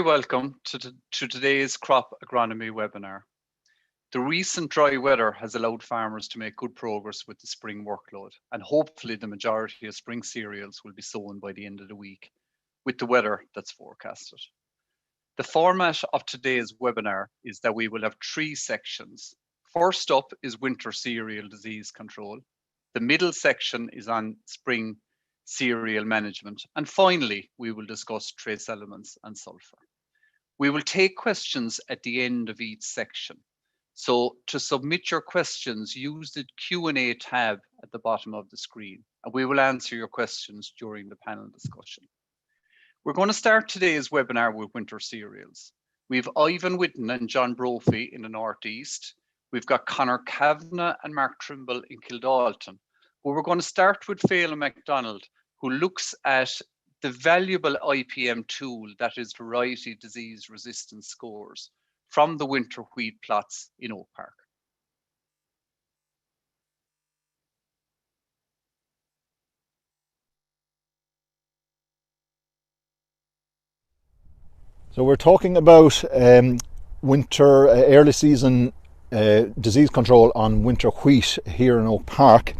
Welcome to today's crop agronomy webinar. The recent dry weather has allowed farmers to make good progress with the spring workload, and hopefully the majority of spring cereals will be sown by the end of the week with the weather that's forecasted. The format of today's webinar is that we will have three sections. First up is winter cereal disease control. The middle section is on spring cereal management. And finally, we will discuss trace elements and sulfur. We will take questions at the end of each section. So to submit your questions, use the Q&A tab at the bottom of the screen, and we will answer your questions during the panel discussion. We're going to start today's webinar with winter cereals. We have Ivan Whitten and John Brophy in the Northeast. We've got Conor Kavanagh and Mark Trimble in Kildalton. But we're going to start with Phelan MacDonald, who looks at the valuable IPM tool, that is variety disease resistance scores, from the winter wheat plots in Oak Park. So we're talking about winter early season disease control on winter wheat here in Oak Park.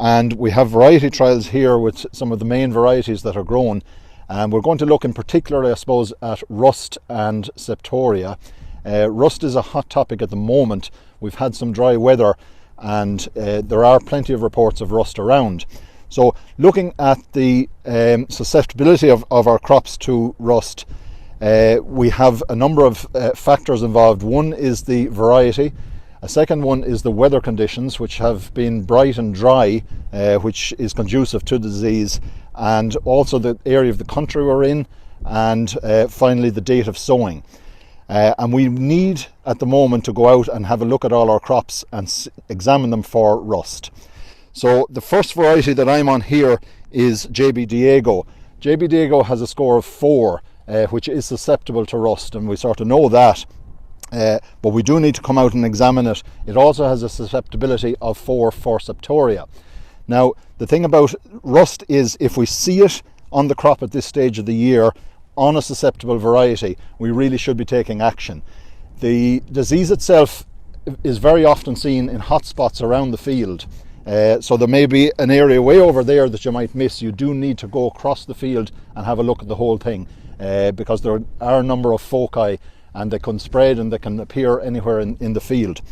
And we have variety trials here with some of the main varieties that are grown. And we're going to look in particular, I suppose, at rust and septoria. Rust is a hot topic at the moment. We've had some dry weather and there are plenty of reports of rust around. So looking at the susceptibility of our crops to rust, we have a number of factors involved. One is the variety. A second one is the weather conditions, which have been bright and dry, which is conducive to the disease, and also the area of the country we're in, and finally the date of sowing. And we need at the moment to go out and have a look at all our crops and examine them for rust. So the first variety that I'm on here is JB Diego. JB Diego has a score of 4, which is susceptible to rust, and we sort of know that. But we do need to come out and examine it. It also has a susceptibility of 4 for septoria. Now, the thing about rust is if we see it on the crop at this stage of the year on a susceptible variety, we really should be taking action. The disease itself is very often seen in hot spots around the field. So there may be an area way over there that you might miss. You do need to go across the field and have a look at the whole thing, because there are a number of foci and they can spread and they can appear anywhere in the field.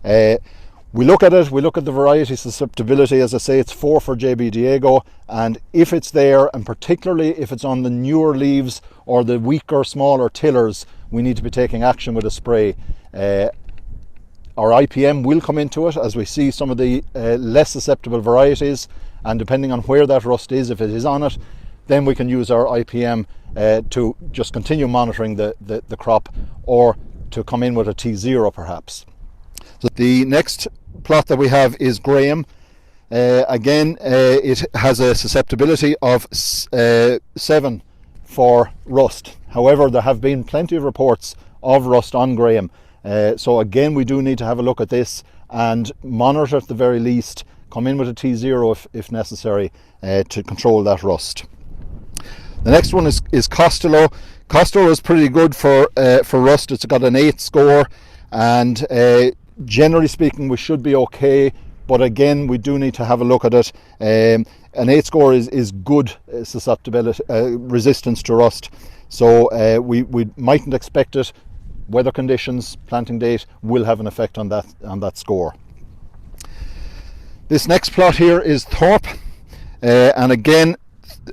We look at it, we look at the variety susceptibility. As I say, it's 4 for JB Diego, and if it's there, and particularly if it's on the newer leaves or the weaker, smaller tillers, we need to be taking action with a spray. Our IPM will come into it as we see some of the less susceptible varieties, and depending on where that rust is, if it is on it, then we can use our IPM to just continue monitoring the crop, or to come in with a T0 perhaps. So the next plot that we have is Graham. Again, it has a susceptibility of 7 for rust. However, there have been plenty of reports of rust on Graham. So again, we do need to have a look at this and monitor at the very least, come in with a T0 if necessary, to control that rust. The next one is Costello. Costello is pretty good for rust. It's got an 8 score, and generally speaking we should be okay, but again we do need to have a look at it. An 8 score is good susceptibility, resistance to rust, so we mightn't expect it. Weather conditions, planting date will have an effect on that score. This next plot here is Thorpe, and again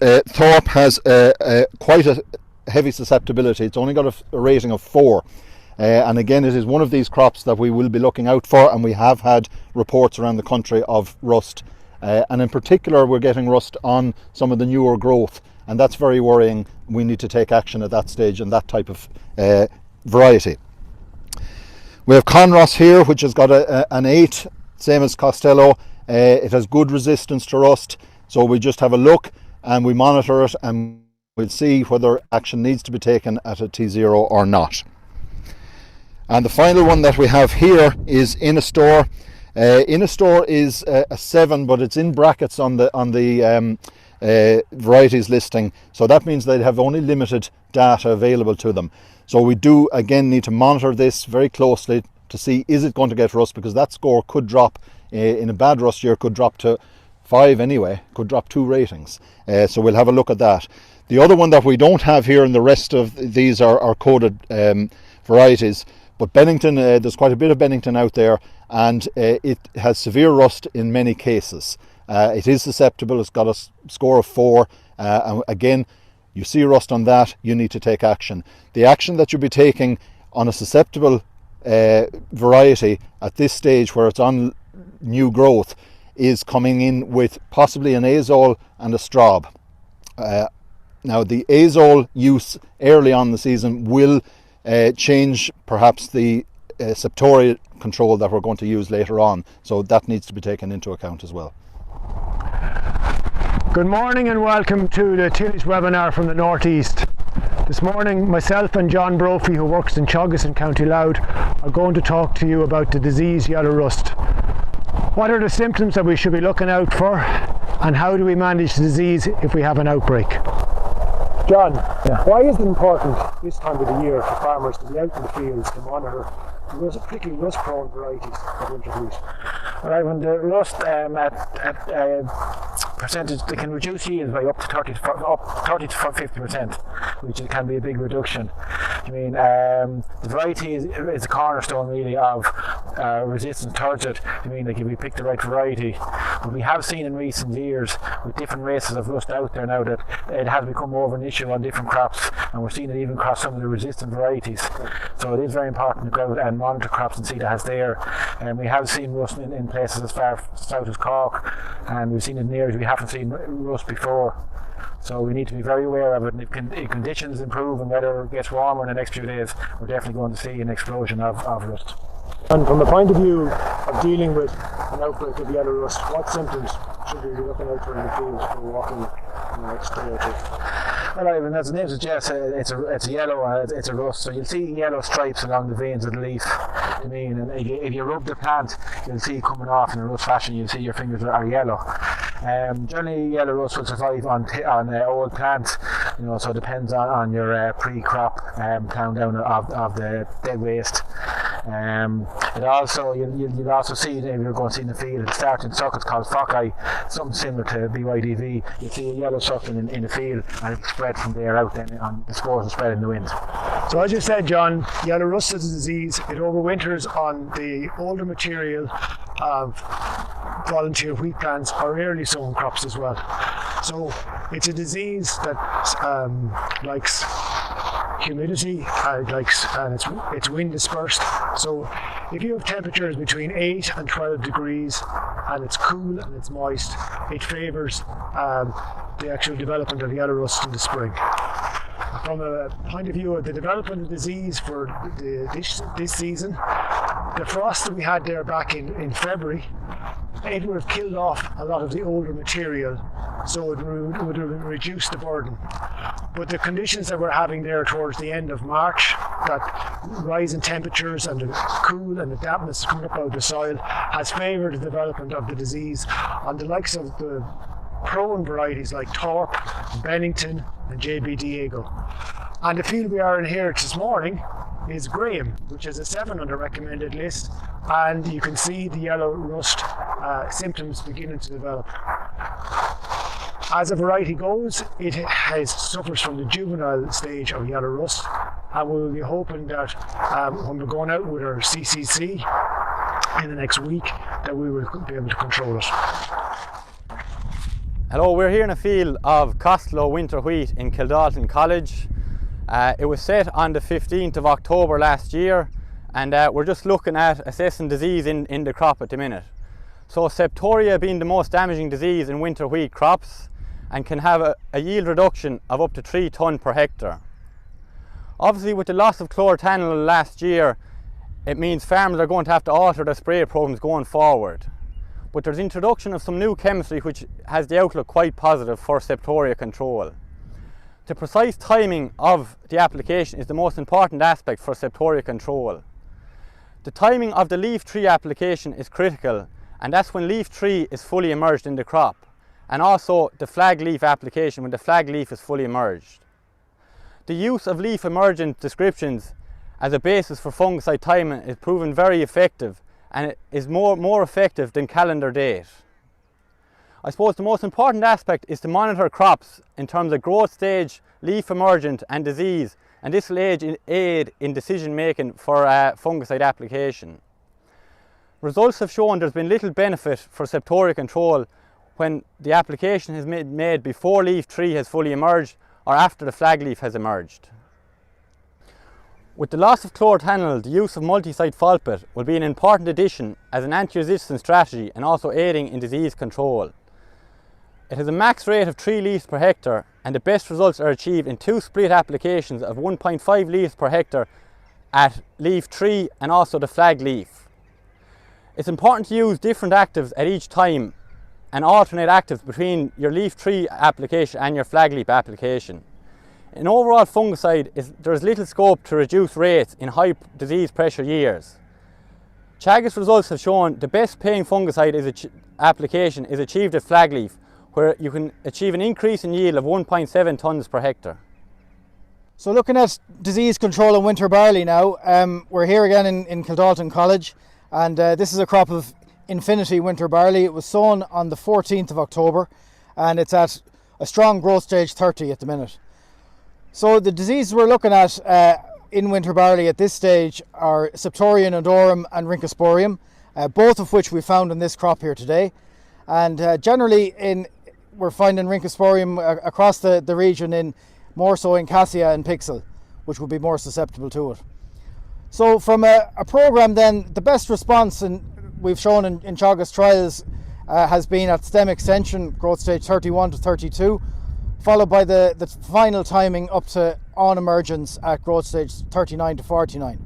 Thorpe has quite a heavy susceptibility. It's only got a rating of 4, and again it is one of these crops that we will be looking out for, and we have had reports around the country of rust, and in particular we're getting rust on some of the newer growth, and that's very worrying. We need to take action at that stage and that type of variety. We have Conross here, which has got an 8, same as Costello. It has good resistance to rust, so we just have a look and we monitor it, and we'll see whether action needs to be taken at a T0 or not. And the final one that we have here is Innistor. Innistor is a 7, but it's in brackets on the varieties listing, so that means they'd have only limited data available to them. So we do again need to monitor this very closely to see, is it going to get rust, because that score could drop in a bad rust year, could drop to 5 anyway, could drop 2 ratings. So we'll have a look at that. The other one that we don't have here, and the rest of these are coded varieties, but Bennington, there's quite a bit of Bennington out there, and it has severe rust in many cases. It is susceptible, it's got a score of 4, and again, you see rust on that, you need to take action. The action that you'll be taking on a susceptible variety at this stage where it's on new growth is coming in with possibly an azole and a strob. Now the azole use early on in the season will change perhaps the septoria control that we're going to use later on, so that needs to be taken into account as well. Good morning and welcome to the tillage webinar from the Northeast. This morning myself and John Brophy, who works in Teagasc in County Louth, are going to talk to you about the disease yellow rust. What are the symptoms that we should be looking out for, and how do we manage the disease if we have an outbreak? John, why is it important this time of the year for farmers to be out in the fields to monitor particularly rust-prone varieties of winter wheat? Right, when the rust percentage, they can reduce yields by up to 30 to 50%, which can be a big reduction. I mean, the variety is the cornerstone really of resistant turgid. I mean, like if we pick the right variety, but we have seen in recent years with different races of rust out there now that it has become more of an issue on different crops, and we're seeing it even across some of the resistant varieties. So it is very important to go out and monitor crops and see that it's there. And we have seen rust in places as far south as Cork, and we've seen it in areas we haven't seen rust before. So we need to be very aware of it, and if conditions improve and weather gets warmer in the next few days, we're definitely going to see an explosion of rust. And from the point of view of dealing with an outbreak of yellow rust, what symptoms should we be looking out for in the fields for walking in the next day or two? Well, Ivan, as the name suggests, it's a yellow, it's a rust, so you'll see yellow stripes along the veins of the leaf. I mean, and if you rub the plant, you'll see it coming off in a rust fashion. You'll see your fingers are yellow. Generally, yellow rust will survive on old plants, you know, so it depends on your pre-crop plough down of the dead waste. It also you'll also see, if you're going to see in the field, it starts in circles called foci, something similar to BYDV. You'll see a yellow circle in the field, and it'll spread from there out. Then on the spores will spread in the wind. So as you said, John, yellow rust is a disease. It overwinters on the older material of volunteer wheat plants or early sown crops as well. So it's a disease that likes humidity, and it's wind dispersed. So if you have temperatures between 8 and 12 degrees and it's cool and it's moist, it favours the actual development of yellow rust in the spring. From a point of view of the development of disease for this season, the frost that we had there back in February, it would have killed off a lot of the older material, so it would have reduced the burden. But the conditions that we're having there towards the end of March, that rise in temperatures and the cool and the dampness coming up out of the soil, has favoured the development of the disease on the likes of the prone varieties like Thorpe, Bennington and JB Diego. And the field we are in here this morning is Graham, which is a 7 on the recommended list, and you can see the yellow rust symptoms beginning to develop. As a variety goes, it suffers from the juvenile stage of yellow rust, and we will be hoping that when we're going out with our CCC in the next week, that we will be able to control it. Hello, we're here in a field of Costello winter wheat in Kildalton College. It was set on the 15th of October last year, and we're just looking at assessing disease in the crop at the minute. So septoria being the most damaging disease in winter wheat crops, and can have a yield reduction of up to 3 tonne per hectare. Obviously, with the loss of chlorothalonil last year, it means farmers are going to have to alter their spray programs going forward. But there's introduction of some new chemistry which has the outlook quite positive for septoria control. The precise timing of the application is the most important aspect for septoria control. The timing of the leaf tree application is critical, and that's when leaf tree is fully emerged in the crop. and also the flag leaf application when the flag leaf is fully emerged. The use of leaf emergent descriptions as a basis for fungicide timing is proven very effective, and it is more effective than calendar date. I suppose the most important aspect is to monitor crops in terms of growth stage, leaf emergent and disease, and this will aid in decision making for fungicide application. Results have shown there's been little benefit for septoria control when the application is made before leaf tree has fully emerged or after the flag leaf has emerged. With the loss of chlorothalonil, the use of multi-site Folpit will be an important addition as an anti-resistant strategy and also aiding in disease control. It has a max rate of 3 leaves per hectare, and the best results are achieved in 2 split applications of 1.5 leaves per hectare at leaf 3 and also the flag leaf. It's important to use different actives at each time and alternate actives between your leaf 3 application and your flag leaf application. In overall fungicide, there is little scope to reduce rates in high disease pressure years. Teagasc results have shown the best paying fungicide application is achieved at flag leaf, where you can achieve an increase in yield of 1.7 tonnes per hectare. So looking at disease control in winter barley now, we're here again in Kildalton College, and this is a crop of Infinity winter barley. It was sown on the 14th of October, and it's at a strong growth stage 30 at the minute. So the diseases we're looking at in winter barley at this stage are Septoria nodorum and Rhynchosporium, both of which we found in this crop here today. And generally we're finding Rhynchosporium across the region, in more so in Cassia and Pixel, which would be more susceptible to it. So from a program then, the best response we've shown in Teagasc trials has been at stem extension, growth stage 31 to 32, followed by the final timing up to on emergence at growth stage 39 to 49.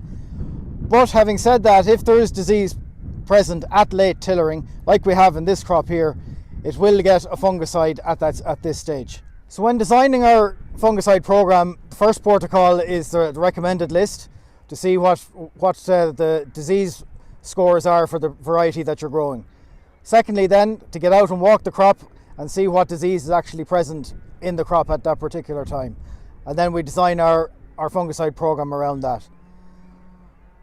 But having said that, if there is disease present at late tillering, like we have in this crop here, it will get a fungicide at this stage. So when designing our fungicide program, the first protocol is the recommended list to see what the disease scores are for the variety that you're growing. Secondly then, to get out and walk the crop and see what disease is actually present in the crop at that particular time. And then we design our fungicide program around that.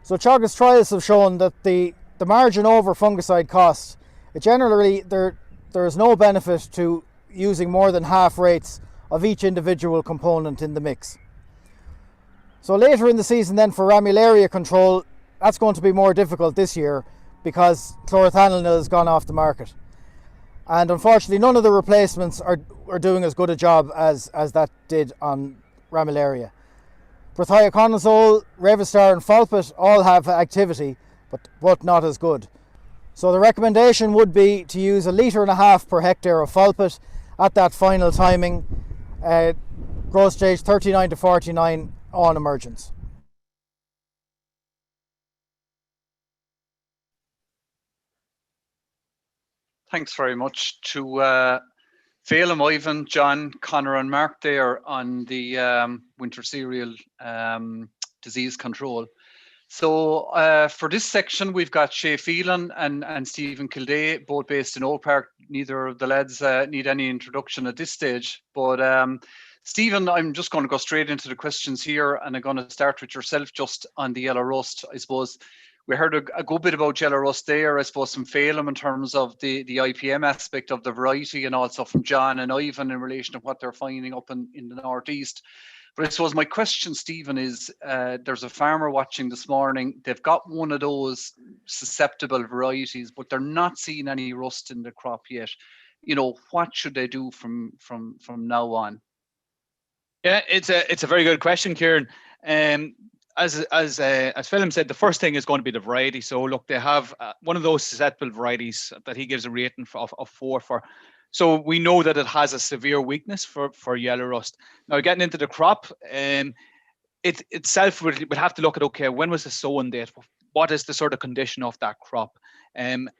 So Teagasc trials have shown that the margin over fungicide cost, generally there is no benefit to using more than half rates of each individual component in the mix. So later in the season then, for ramularia control, that's going to be more difficult this year because chlorothalonil has gone off the market. And unfortunately none of the replacements are doing as good a job as that did on ramularia. Prothioconazole, Revistar and Folpit all have activity, but not as good. So the recommendation would be to use 1.5 litres per hectare of Folpit at that final timing, growth stage 39 to 49 on emergence. Thanks very much to Phelim, Ivan, John, Conor and Mark there on the winter cereal disease control. So for this section, we've got Shay Phelan and Stephen Kildea, both based in Oak Park. Neither of the lads need any introduction at this stage. But Stephen, I'm just going to go straight into the questions here, and I'm going to start with yourself just on the yellow rust. I suppose we heard a good bit about yellow rust there, I suppose from Phelim in terms of the IPM aspect of the variety, and also from John and Ivan in relation to what they're finding up in the northeast. But I suppose my question, Stephen, is there's a farmer watching this morning. They've got one of those susceptible varieties, but they're not seeing any rust in the crop yet. You know, what should they do from now on? Yeah, it's a very good question, Kieran. As Phelim said, the first thing is going to be the variety. So look, they have one of those susceptible varieties that he gives a rating of 4 for. So we know that it has a severe weakness for yellow rust. Now getting into the crop, it itself would have to look at, okay, when was the sowing date? What is the sort of condition of that crop? And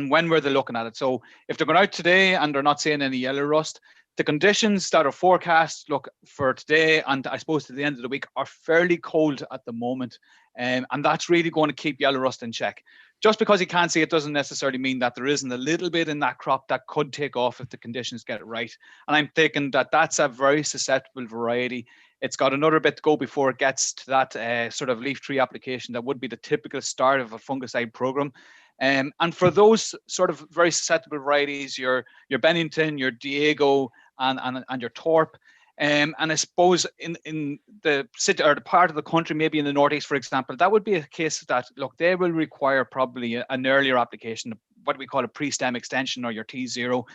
when were they looking at it? So if they're going out today and they're not seeing any yellow rust, the conditions that are forecast, look, for today and I suppose to the end of the week, are fairly cold at the moment. And that's really going to keep yellow rust in check. just because you can't see it doesn't necessarily mean that there isn't a little bit in that crop that could take off if the conditions get it right. And I'm thinking that that's a very susceptible variety. It's got another bit to go before it gets to that sort of leaf tree application that would be the typical start of a fungicide program. And for those sort of very susceptible varieties, your Bennington, your Diego, and your Torp. And I suppose in the city or the part of the country, maybe in the northeast, for example, that would be a case that, look, they will require probably an earlier application, what we call a pre-stem extension or your T0.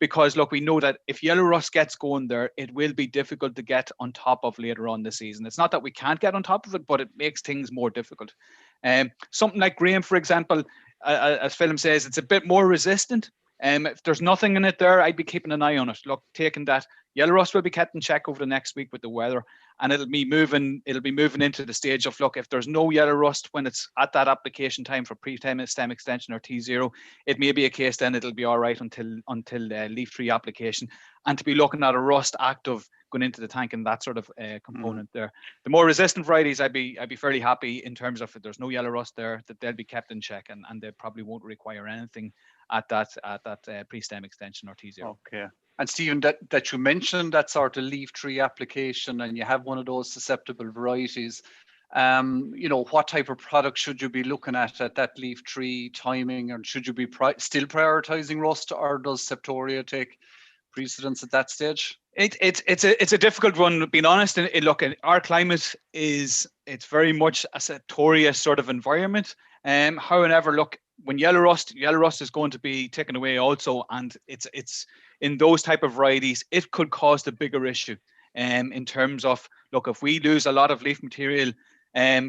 Because, look, we know that if yellow rust gets going there, it will be difficult to get on top of later on this season. It's not that we can't get on top of it, but it makes things more difficult. Something like grain, for example, as Philip says, it's a bit more resistant. If there's nothing in it there, I'd be keeping an eye on it. Look, taking that yellow rust will be kept in check over the next week with the weather, and it'll be moving into the stage of, look, if there's no yellow rust when it's at that application time for pre-stem extension or T0, it may be a case then it'll be all right until leaf tree application, and to be looking at a rust active going into the tank and that sort of component there. The more resistant varieties, I'd be fairly happy in terms of if there's no yellow rust there, that they'll be kept in check, and they probably won't require anything at that pre-stem extension or T0. Okay. And Stephen, that you mentioned that sort of leaf tree application, and you have one of those susceptible varieties. What type of product should you be looking at that leaf tree timing, or should you be still prioritizing rust, or does Septoria take precedence at that stage? It's a difficult one, being honest. And look, our climate it's very much a Septoria sort of environment. However, look, when yellow rust is going to be taken away also, and it's in those type of varieties, it could cause the bigger issue. In terms of, look, if we lose a lot of leaf material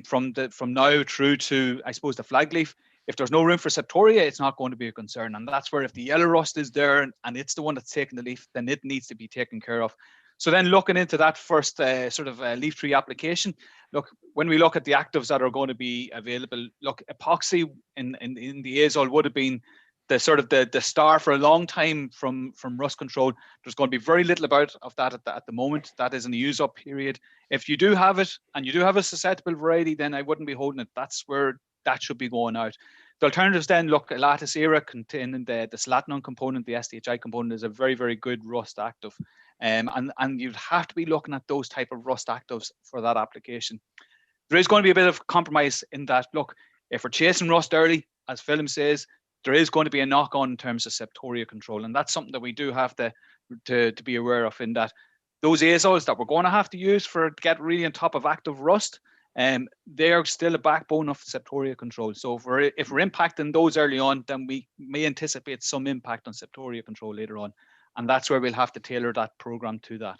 from now through to, I suppose, the flag leaf, if there's no room for Septoria, it's not going to be a concern. And that's where, if the yellow rust is there and it's the one that's taking the leaf, then it needs to be taken care of. So then looking into that first leaf tree application, look, when we look at the actives that are going to be available, look, epoxy in the azole would have been the star for a long time from rust control. There's going to be very little of that at the moment. That is in the use up period. If you do have it and you do have a susceptible variety, then I wouldn't be holding it. That's where that should be going out. The alternatives then, look, Elatis era containing the Selatinone component, the SDHI component, is a very, very good rust active. And you'd have to be looking at those type of rust actives for that application. There is going to be a bit of compromise in that, look, if we're chasing rust early, as Philip says, there is going to be a knock-on in terms of Septoria control. And that's something that we do have to be aware of, in that those azoles that we're going to have to use to get really on top of active rust, they are still a backbone of Septoria control. So if we're impacting those early on, then we may anticipate some impact on Septoria control later on. And that's where we'll have to tailor that program to that.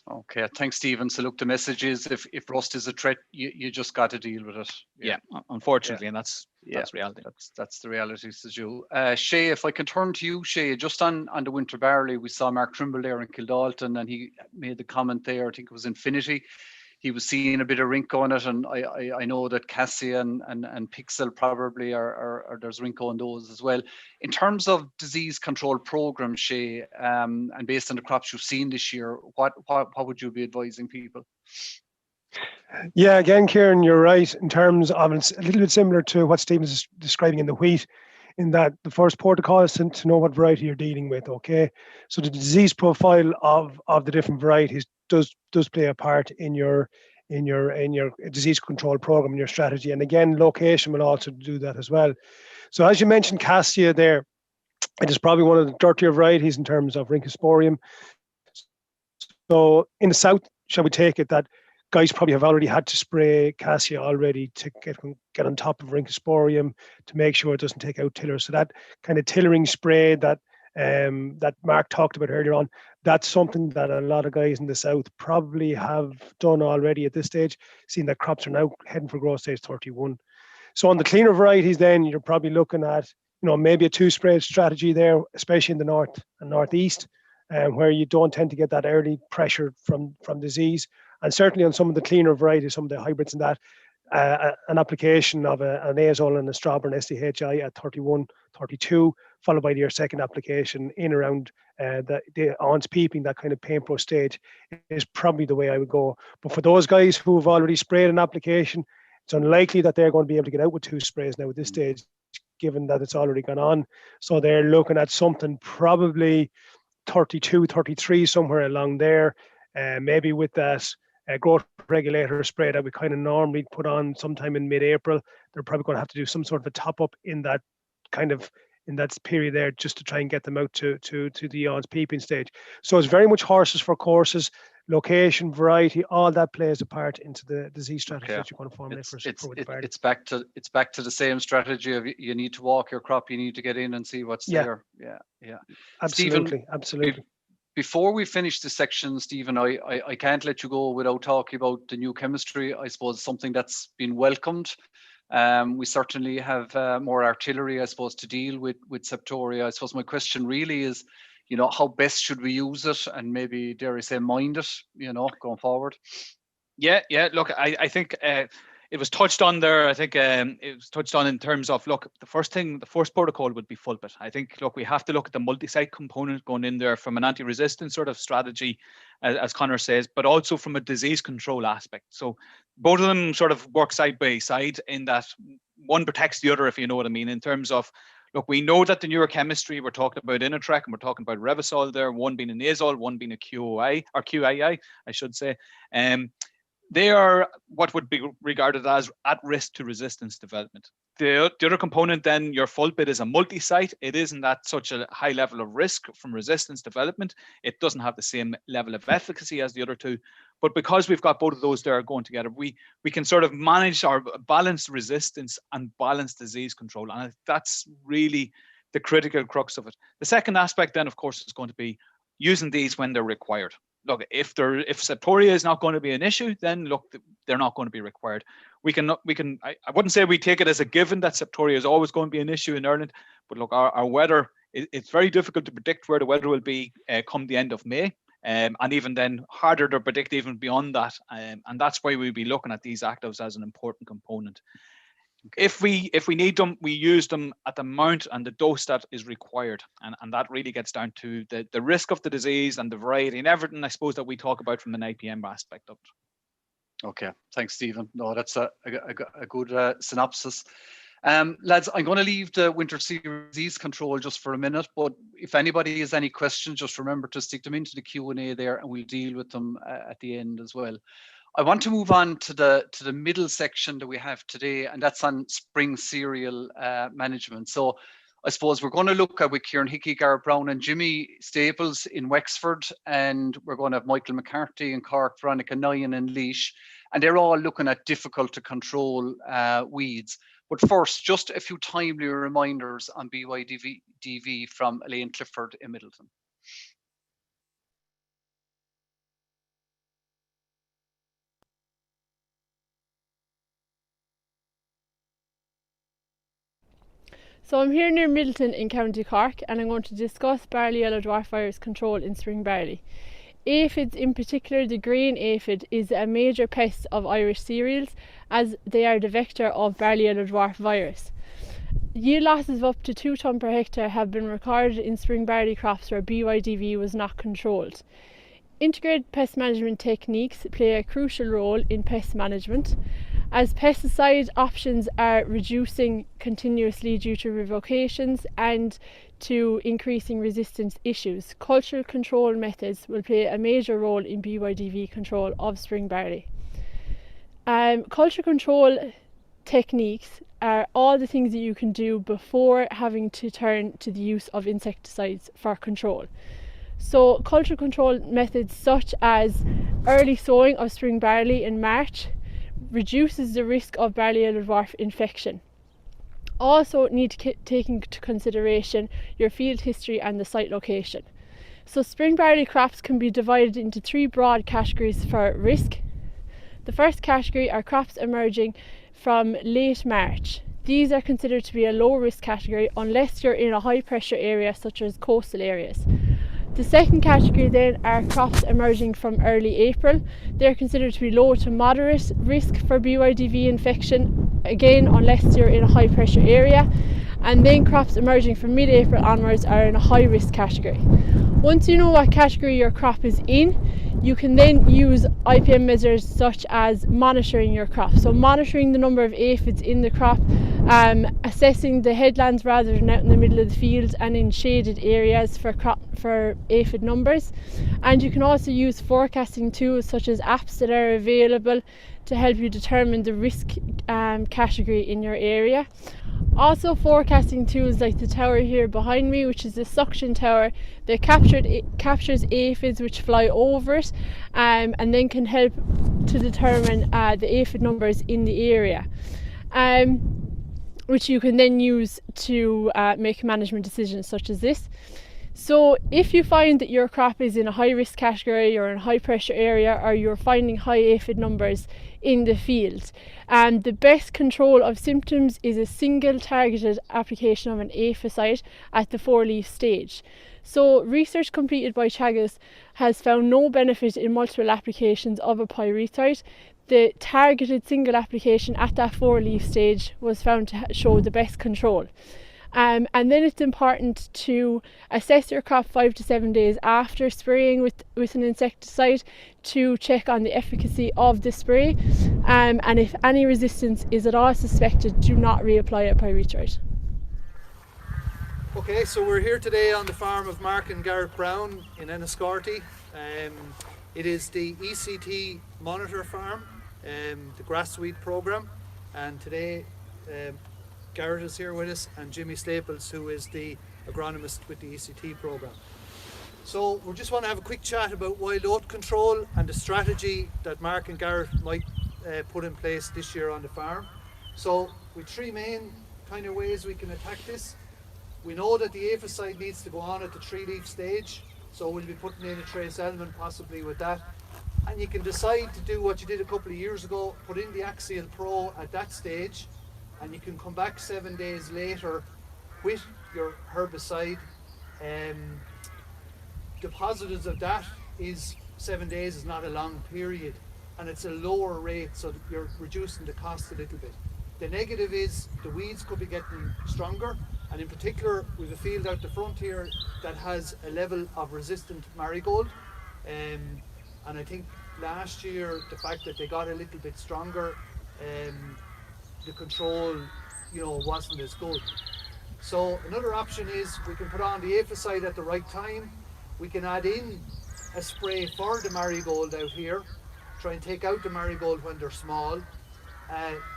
Okay, thanks, Stephen. So look, the message is, if rust is a threat, you just got to deal with it. Yeah, unfortunately, and that's reality. That's the reality, says you. Shay, if I can turn to you, Shay, just on the winter barley, we saw Mark Trimble there in Kildalton, and he made the comment there, I think it was Infinity. He was seeing a bit of rink on it, and I know that Cassia and Pixel probably are there's rink on those as well. In terms of disease control program, Shay, and based on the crops you've seen this year, what would you be advising people? Yeah, again, Kieran, you're right in terms of, it's a little bit similar to what Stephen's describing in the wheat, in that the first protocol is to know what variety you're dealing with. Okay, so the disease profile of the different varieties does play a part in your disease control program and your strategy. And again, location will also do that as well. So as you mentioned, Cassia there, it is probably one of the dirtier varieties in terms of Rhynchosporium. So in the south, shall we take it that guys probably have already had to spray Cassia already to get on top of Rhynchosporium to make sure it doesn't take out tillers. So that kind of tillering spray that Mark talked about earlier on, that's something that a lot of guys in the south probably have done already at this stage, seeing that crops are now heading for growth stage 31. So on the cleaner varieties, then you're probably looking at, maybe a 2-spray strategy there, especially in the north and northeast, where you don't tend to get that early pressure from disease. And certainly on some of the cleaner varieties, some of the hybrids and that, an application of an azole and a strawberry and SDHI at 31, 32, followed by your second application in around the aunts peeping, that kind of paint pro stage, is probably the way I would go. But for those guys who have already sprayed an application, It's unlikely that they're going to be able to get out with 2 sprays now at this stage, given that it's already gone on. So they're looking at something probably 32, 33, somewhere along there, maybe with that growth regulator spray that we kind of normally put on sometime in mid-April. They're probably going to have to do some sort of a top-up in that period there, just to try and get them out to the yawns peeping stage. So it's very much horses for courses. Location, variety, all that plays a part into the disease strategy that you're going to formulate it's back to the same strategy of you need to walk your crop, you need to get in and see what's there. Yeah. Absolutely, Stephen, absolutely. Before we finish this section, Stephen, I can't let you go without talking about the new chemistry. I suppose something that's been welcomed. We certainly have more artillery, I suppose, to deal with Septoria. I suppose my question really is, how best should we use it, and maybe, dare I say, mind it, going forward? Yeah. Look, I think it was touched on there. I think it was touched on in terms of, look, the first protocol would be full bit. I think, look, we have to look at the multi-site component going in there from an anti-resistance sort of strategy, as Conor says, but also from a disease control aspect. So both of them sort of work side by side in that one protects the other, if you know what I mean, in terms of, look, we know that the neurochemistry, we're talking about Inatrec and we're talking about Revysol there, one being an azole, one being a QAI, I should say. They are what would be regarded as at risk to resistance development. The other component then, your full bit, is a multi-site. It isn't at such a high level of risk from resistance development. It doesn't have the same level of efficacy as the other two. But because we've got both of those there going together, we can sort of manage our balance resistance and balance disease control. And that's really the critical crux of it. The second aspect then, of course, is going to be using these when they're required. Look, if Septoria is not going to be an issue, then look, they're not going to be required. I wouldn't say we take it as a given that Septoria is always going to be an issue in Ireland, but look, our weather, it's very difficult to predict where the weather will be come the end of May. And even then harder to predict even beyond that. And that's why we'll be looking at these actives as an important component. If we need them, we use them at the amount and the dose that is required. And that really gets down to the risk of the disease and the variety and everything, I suppose, that we talk about from an IPM aspect of it. Okay, thanks, Stephen. No, that's a good synopsis. Lads, I'm going to leave the winter disease control just for a minute, but if anybody has any questions, just remember to stick them into the Q&A there, and we'll deal with them at the end as well. I want to move on to the middle section that we have today, and that's on spring cereal management. So I suppose we're going to look at with Kieran Hickey, Gareth Brown and Jimmy Staples in Wexford, and we're going to have Michael McCarthy in Cork, Veronica Nyan in Laois, and they're all looking at difficult to control weeds. But first, just a few timely reminders on BYDV from Elaine Clifford in Middleton. So I'm here near Middleton in County Cork, and I'm going to discuss barley yellow dwarf virus control in spring barley. Aphids, in particular the green aphid, is a major pest of Irish cereals, as they are the vector of barley yellow dwarf virus. Yield losses of up to 2 tonnes per hectare have been recorded in spring barley crops where BYDV was not controlled. Integrated pest management techniques play a crucial role in pest management, as pesticide options are reducing continuously due to revocations and to increasing resistance issues. Cultural control methods will play a major role in BYDV control of spring barley. Culture control techniques are all the things that you can do before having to turn to the use of insecticides for control. So culture control methods such as early sowing of spring barley in March reduces the risk of barley yellow dwarf infection. Also need to take into consideration your field history and the site location. So spring barley crops can be divided into 3 broad categories for risk. The first category are crops emerging from late March. These are considered to be a low risk category unless you're in a high pressure area such as coastal areas. The second category then are crops emerging from early April. They're considered to be low to moderate risk for BYDV infection, again unless you're in a high pressure area. And then crops emerging from mid-April onwards are in a high risk category. Once you know what category your crop is in, you can then use IPM measures such as monitoring your crop. So monitoring the number of aphids in the crop, assessing the headlands rather than out in the middle of the field and in shaded areas for aphid numbers. And you can also use forecasting tools such as apps that are available to help you determine the risk category in your area. Also forecasting tools like the tower here behind me, which is the suction tower that captures aphids which fly over it, and then can help to determine the aphid numbers in the area, which you can then use to make management decisions such as this. So if you find that your crop is in a high risk category or in a high pressure area, or you're finding high aphid numbers in the field, the best control of symptoms is a single targeted application of an aphicide at the 4-leaf stage. So research completed by Teagasc has found no benefit in multiple applications of a pyrethroid. The targeted single application at that 4-leaf stage was found to show the best control. And then it's important to assess your crop 5 to 7 days after spraying with an insecticide to check on the efficacy of the spray. And if any resistance is at all suspected, do not reapply a pyrethroid. Okay, so we're here today on the farm of Mark and Garrett Brown in Enniscorthy. It is the ECT monitor farm, the grassweed program, and today Garrett is here with us, and Jimmy Staples, who is the agronomist with the ECT program. So we just want to have a quick chat about wild oat control and the strategy that Mark and Garrett might put in place this year on the farm. So with 3 main kind of ways we can attack this. We know that the aphicide needs to go on at the 3-leaf stage, so we'll be putting in a trace element possibly with that. And you can decide to do what you did a couple of years ago, put in the Axial Pro at that stage, and you can come back 7 days later with your herbicide. The positives of that is 7 days is not a long period, and it's a lower rate, so you're reducing the cost a little bit. The negative is the weeds could be getting stronger, and in particular we have a field out the front here that has a level of resistant marigold, and I think last year the fact that they got a little bit stronger, the control, wasn't as good. So another option is we can put on the aphicide at the right time. We can add in a spray for the marigold out here, try and take out the marigold when they're small.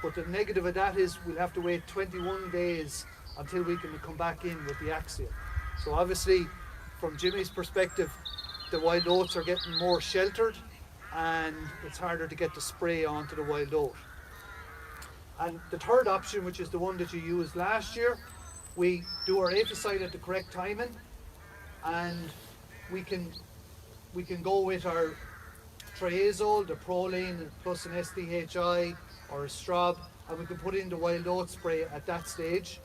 But the negative of that is we'll have to wait 21 days until we can come back in with the Axial. So obviously, from Jimmy's perspective, the wild oats are getting more sheltered, and it's harder to get the spray onto the wild oat. And the third option, which is the one that you used last year, we do our aphicide at the correct timing, and we can go with our triazole, the proline plus an SDHI or a Straub, and we can put in the wild oat spray at that stage.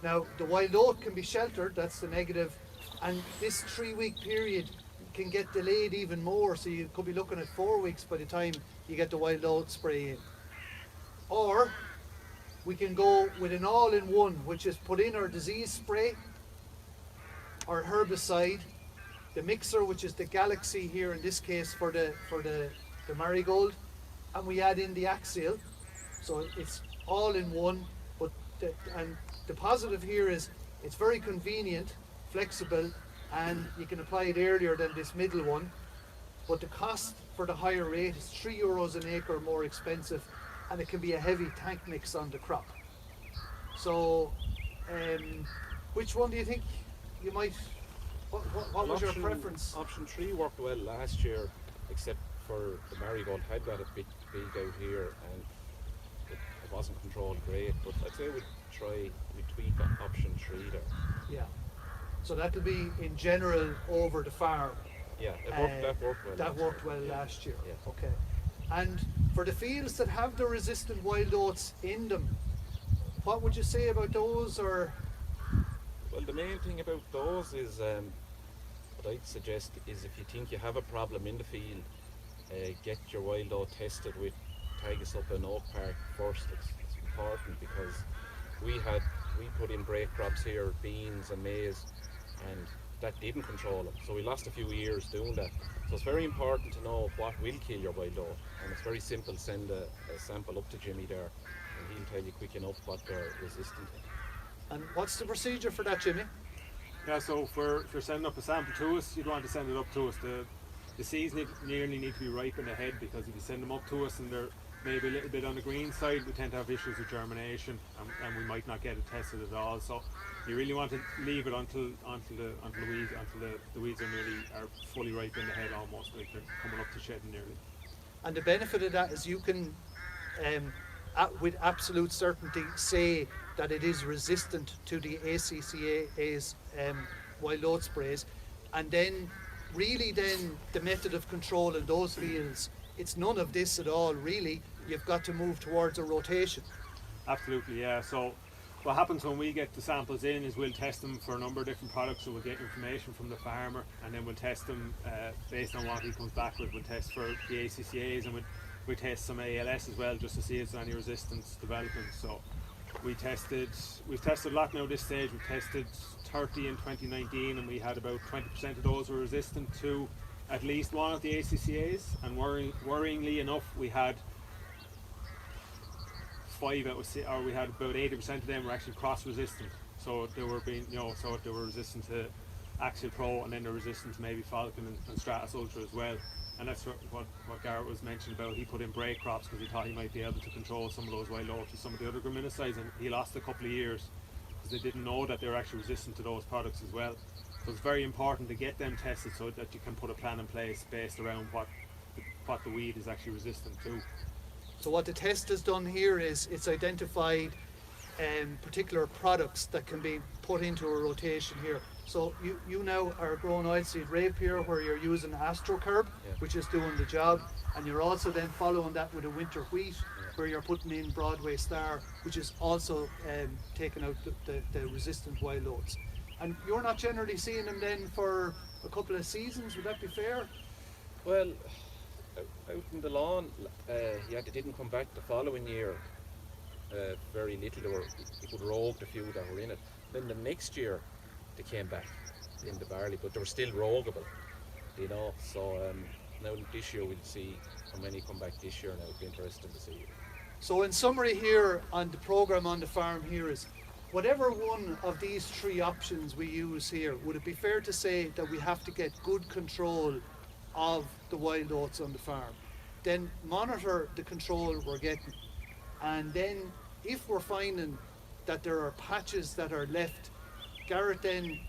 Now the wild oat can be sheltered, that's the negative, and this 3-week period can get delayed even more, so you could be looking at 4 weeks by the time you get the wild oat spray in. Or we can go with an all-in-one, which is put in our disease spray, our herbicide, the mixer, which is the Galaxy here in this case for the marigold, and we add in the Axial. So it's all in one, but the positive here is it's very convenient, flexible, and you can apply it earlier than this middle one, but the cost for the higher rate is €3 an acre more expensive, and it can be a heavy tank mix on the crop. So which one do you think you might, what was your preference? Option 3 worked well last year, except for the marigold had got a bit big out here and it wasn't controlled great, but I'd say we tweak option 3 there. Yeah, so that'll be in general over the farm. Yeah, that worked well. That worked well last year. Yeah. Okay. And for the fields that have the resistant wild oats in them, what would you say about those? Or well, the main thing about those is what I'd suggest is if you think you have a problem in the field, get your wild oat tested with Teagasc up in Oak Park first. It's important because we put in break crops here, beans and maize, and that didn't control them. So we lost a few years doing that. So it's very important to know what will kill your wild oat, and it's very simple. Send a sample up to Jimmy there, and he'll tell you quick enough what they're resistant to. And what's the procedure for that, Jimmy? Yeah, so if you're sending up a sample to us, you'd want to send it up to us. The seeds nearly need to be ripened ahead, because if you send them up to us and they're maybe a little bit on the green side, we tend to have issues with germination, and we might not get it tested at all. So you really want to leave it until the weeds are fully ripened ahead, almost like they're coming up to shedding nearly. And the benefit of that is you can, with absolute certainty, say that it is resistant to the ACCA's wild oat sprays, and then really the method of control in those fields, it's none of this at all really. You've got to move towards a rotation. Absolutely, yeah. So what happens when we get the samples in is we'll test them for a number of different products. So we'll get information from the farmer, and then we'll test them based on what he comes back with. We'll test for the ACCA's, and we'll test some ALS as well, just to see if there's any resistance developing. So we've tested a lot now at this stage. We've tested 30 in 2019, and we had about 20% of those were resistant to at least one of the ACCA's, and worryingly enough, we had 5 out of 6, or we had about 80% of them were actually cross-resistant. So they were they were resistant to Axial Pro, and then they're resistant to maybe Falcon and Stratus Ultra as well. And that's what Garrett was mentioning about. He put in break crops because he thought he might be able to control some of those wild oats with some of the other graminicides, and he lost a couple of years because they didn't know that they were actually resistant to those products as well. So it's very important to get them tested so that you can put a plan in place based around what the weed is actually resistant to. So what the test has done here is it's identified particular products that can be put into a rotation here. So you now are growing oilseed rape here, where you're using AstroCurb, which is doing the job, and you're also then following that with a winter wheat, where you're putting in Broadway Star, which is also taking out the resistant wild oats. And you're not generally seeing them then for a couple of seasons, would that be fair? Well, out in the lawn, they didn't come back the following year. Very little. You could rogue the few that were in it. Then the next year, they came back in the barley, but they were still roguable, you know. So now this year we'll see how many come back this year. Now it'll be interesting to see. So in summary here on the program on the farm here is, whatever one of these 3 options we use here, would it be fair to say that we have to get good control of the wild oats on the farm? Then monitor the control we're getting, and then if we're finding that there are patches that are left, Garrett then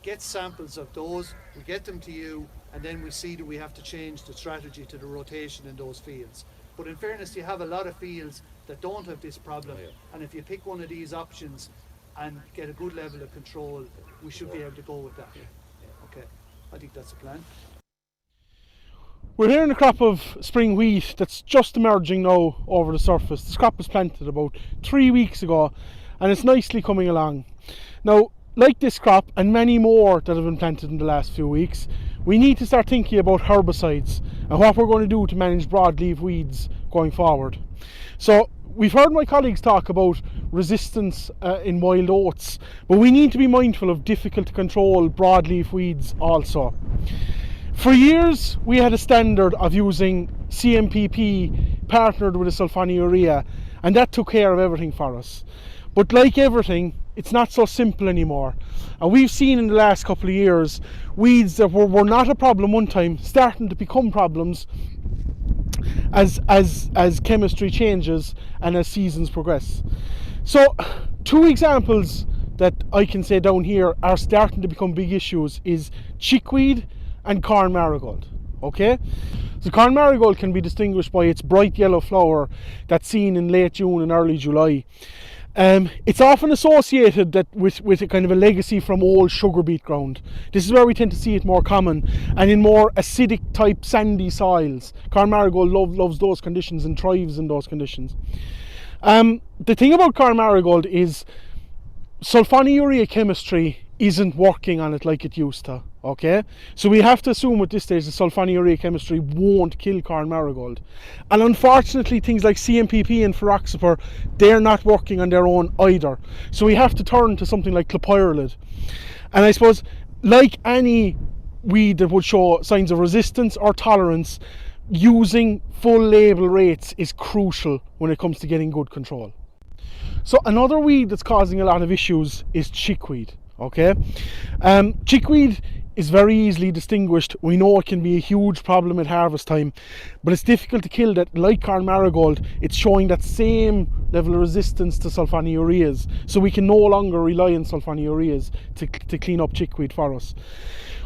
gets samples of those, we get them to you, and then we see that we have to change the strategy to the rotation in those fields. But in fairness, you have a lot of fields that don't have this problem, and if you pick one of these options and get a good level of control, we should be able to go with that. Okay, I think that's the plan. We're here in a crop of spring wheat that's just emerging now over the surface. This crop was planted about 3 weeks ago, and it's nicely coming along. Now, like this crop and many more that have been planted in the last few weeks, we need to start thinking about herbicides and what we're going to do to manage broadleaf weeds going forward. So we've heard my colleagues talk about resistance in wild oats, but we need to be mindful of difficult to control broadleaf weeds also. For years we had a standard of using CMPP partnered with a sulfonylurea, and that took care of everything for us. But like everything, it's not so simple anymore. And we've seen in the last couple of years weeds that were not a problem one time starting to become problems as chemistry changes and as seasons progress. So 2 examples that I can say down here are starting to become big issues is chickweed and corn marigold. Okay, so corn marigold can be distinguished by its bright yellow flower that's seen in late June and early July. It's often associated with a kind of a legacy from old sugar beet ground. This is where we tend to see it more common, and in more acidic type sandy soils. Corn marigold loves those conditions and thrives in those conditions. The thing about corn marigold is sulfonylurea chemistry isn't working on it like it used to. Okay, so we have to assume at this stage the sulfonylurea chemistry won't kill corn marigold, and unfortunately things like CMPP and Feroxipur, they're not working on their own either, so we have to turn to something like clopyralid. And I suppose, like any weed that would show signs of resistance or tolerance, using full label rates is crucial when it comes to getting good control. So another weed that's causing a lot of issues is chickweed. Okay, chickweed is very easily distinguished. We know it can be a huge problem at harvest time, but it's difficult to kill that. Like corn marigold, it's showing that same level of resistance to sulfonylureas, so we can no longer rely on sulfonylureas to clean up chickweed for us.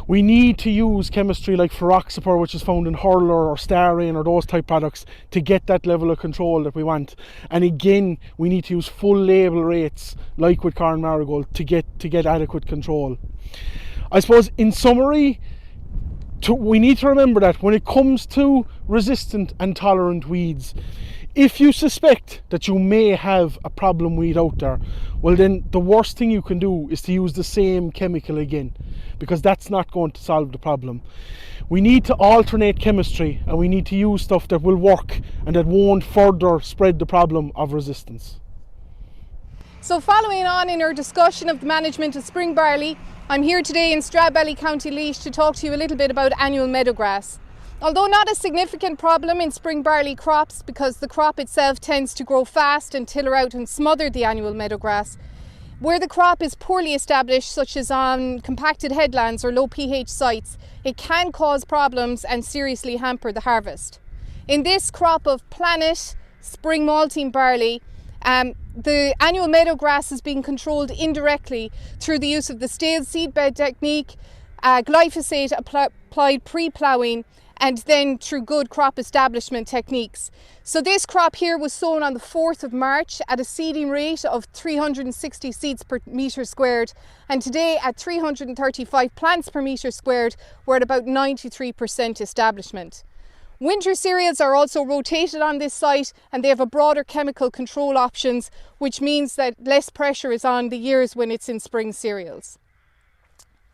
We need to use chemistry like Feroxapur, which is found in Hurler or Starrain or those type products, to get that level of control that we want. And again, we need to use full label rates like with corn marigold to get adequate control. I suppose in summary, we need to remember that when it comes to resistant and tolerant weeds, if you suspect that you may have a problem weed out there, well then the worst thing you can do is to use the same chemical again, because that's not going to solve the problem. We need to alternate chemistry, and we need to use stuff that will work and that won't further spread the problem of resistance. So following on in our discussion of the management of spring barley, I'm here today in Stradbally, County Laois, to talk to you a little bit about annual meadowgrass. Although not a significant problem in spring barley crops, because the crop itself tends to grow fast and tiller out and smother the annual meadowgrass, where the crop is poorly established, such as on compacted headlands or low pH sites, it can cause problems and seriously hamper the harvest. In this crop of Planet spring malting barley, the annual meadowgrass is being controlled indirectly through the use of the stale seedbed technique, glyphosate applied pre-ploughing, and then through good crop establishment techniques. So this crop here was sown on the 4th of March at a seeding rate of 360 seeds per metre squared, and today at 335 plants per metre squared, we're at about 93% establishment. Winter cereals are also rotated on this site, and they have a broader chemical control options, which means that less pressure is on the years when it's in spring cereals.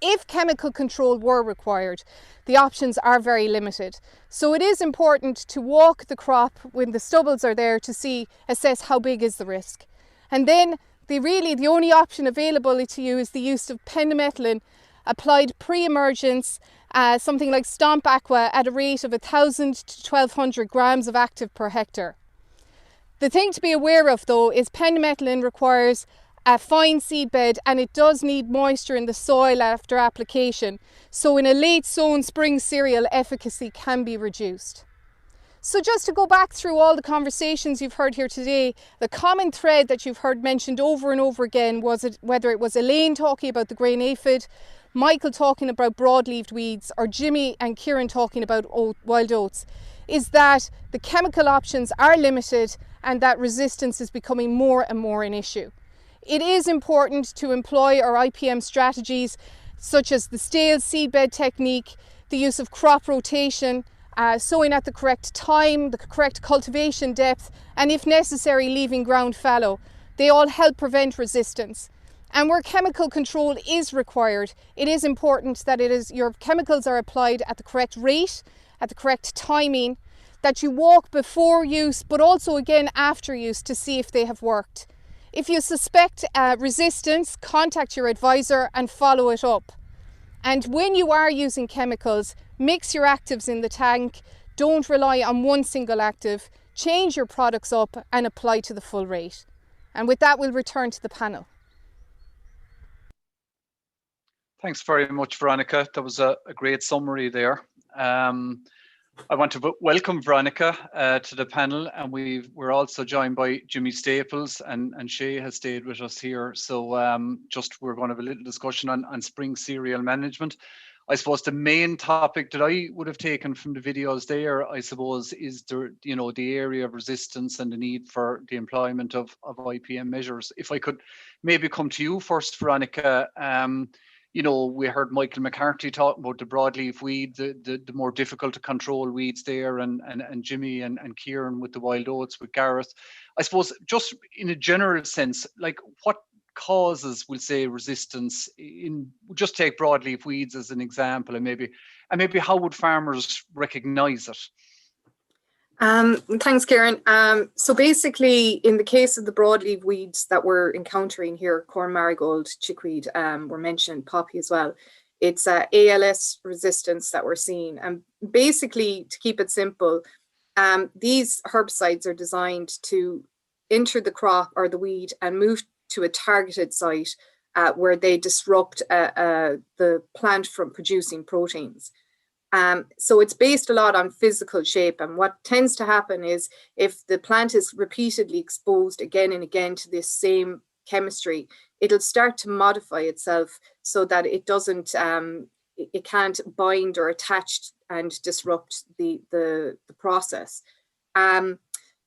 If chemical control were required, the options are very limited. So it is important to walk the crop when the stubbles are there to assess how big is the risk. And then the only option available to you is the use of pendimethalin applied pre-emergence, something like Stomp Aqua, at a rate of 1,000 to 1,200 grams of active per hectare. The thing to be aware of though is pendimethalin requires a fine seedbed, and it does need moisture in the soil after application. So in a late sown spring cereal, efficacy can be reduced. So just to go back through all the conversations you've heard here today, the common thread that you've heard mentioned over and over again was whether it was Elaine talking about the grain aphid, Michael talking about broadleaf weeds, or Jimmy and Kieran talking about wild oats, is that the chemical options are limited and that resistance is becoming more and more an issue. It is important to employ our IPM strategies, such as the stale seedbed technique, the use of crop rotation, sowing at the correct time, the correct cultivation depth, and if necessary, leaving ground fallow. They all help prevent resistance. And where chemical control is required, it is important that your chemicals are applied at the correct rate, at the correct timing, that you walk before use, but also again after use to see if they have worked. If you suspect resistance, contact your advisor and follow it up. And when you are using chemicals, mix your actives in the tank. Don't rely on one single active. Change your products up and apply to the full rate. And with that, we'll return to the panel. Thanks very much, Veronica. That was a great summary there. I want to welcome Veronica to the panel, and we're also joined by Jimmy Staples, and Shay has stayed with us here. So we're going to have a little discussion on spring cereal management. I suppose the main topic that I would have taken from the videos there, I suppose, is the area of resistance and the need for the employment of IPM measures. If I could maybe come to you first, Veronica. We heard Michael McCarthy talking about the broadleaf weed, the more difficult to control weeds there, and Jimmy and Kieran with the wild oats with Gareth. I suppose just in a general sense, like what causes, we'll say, resistance just take broadleaf weeds as an example, and maybe how would farmers recognize it? Thanks, Kieran. So basically, in the case of the broadleaf weeds that we're encountering here, corn marigold, chickweed, were mentioned, poppy as well, it's ALS resistance that we're seeing. And basically, to keep it simple, these herbicides are designed to enter the crop or the weed and move to a targeted site where they disrupt the plant from producing proteins. So it's based a lot on physical shape, and what tends to happen is if the plant is repeatedly exposed again and again to this same chemistry, it'll start to modify itself so that it doesn't, it can't bind or attach and disrupt the process.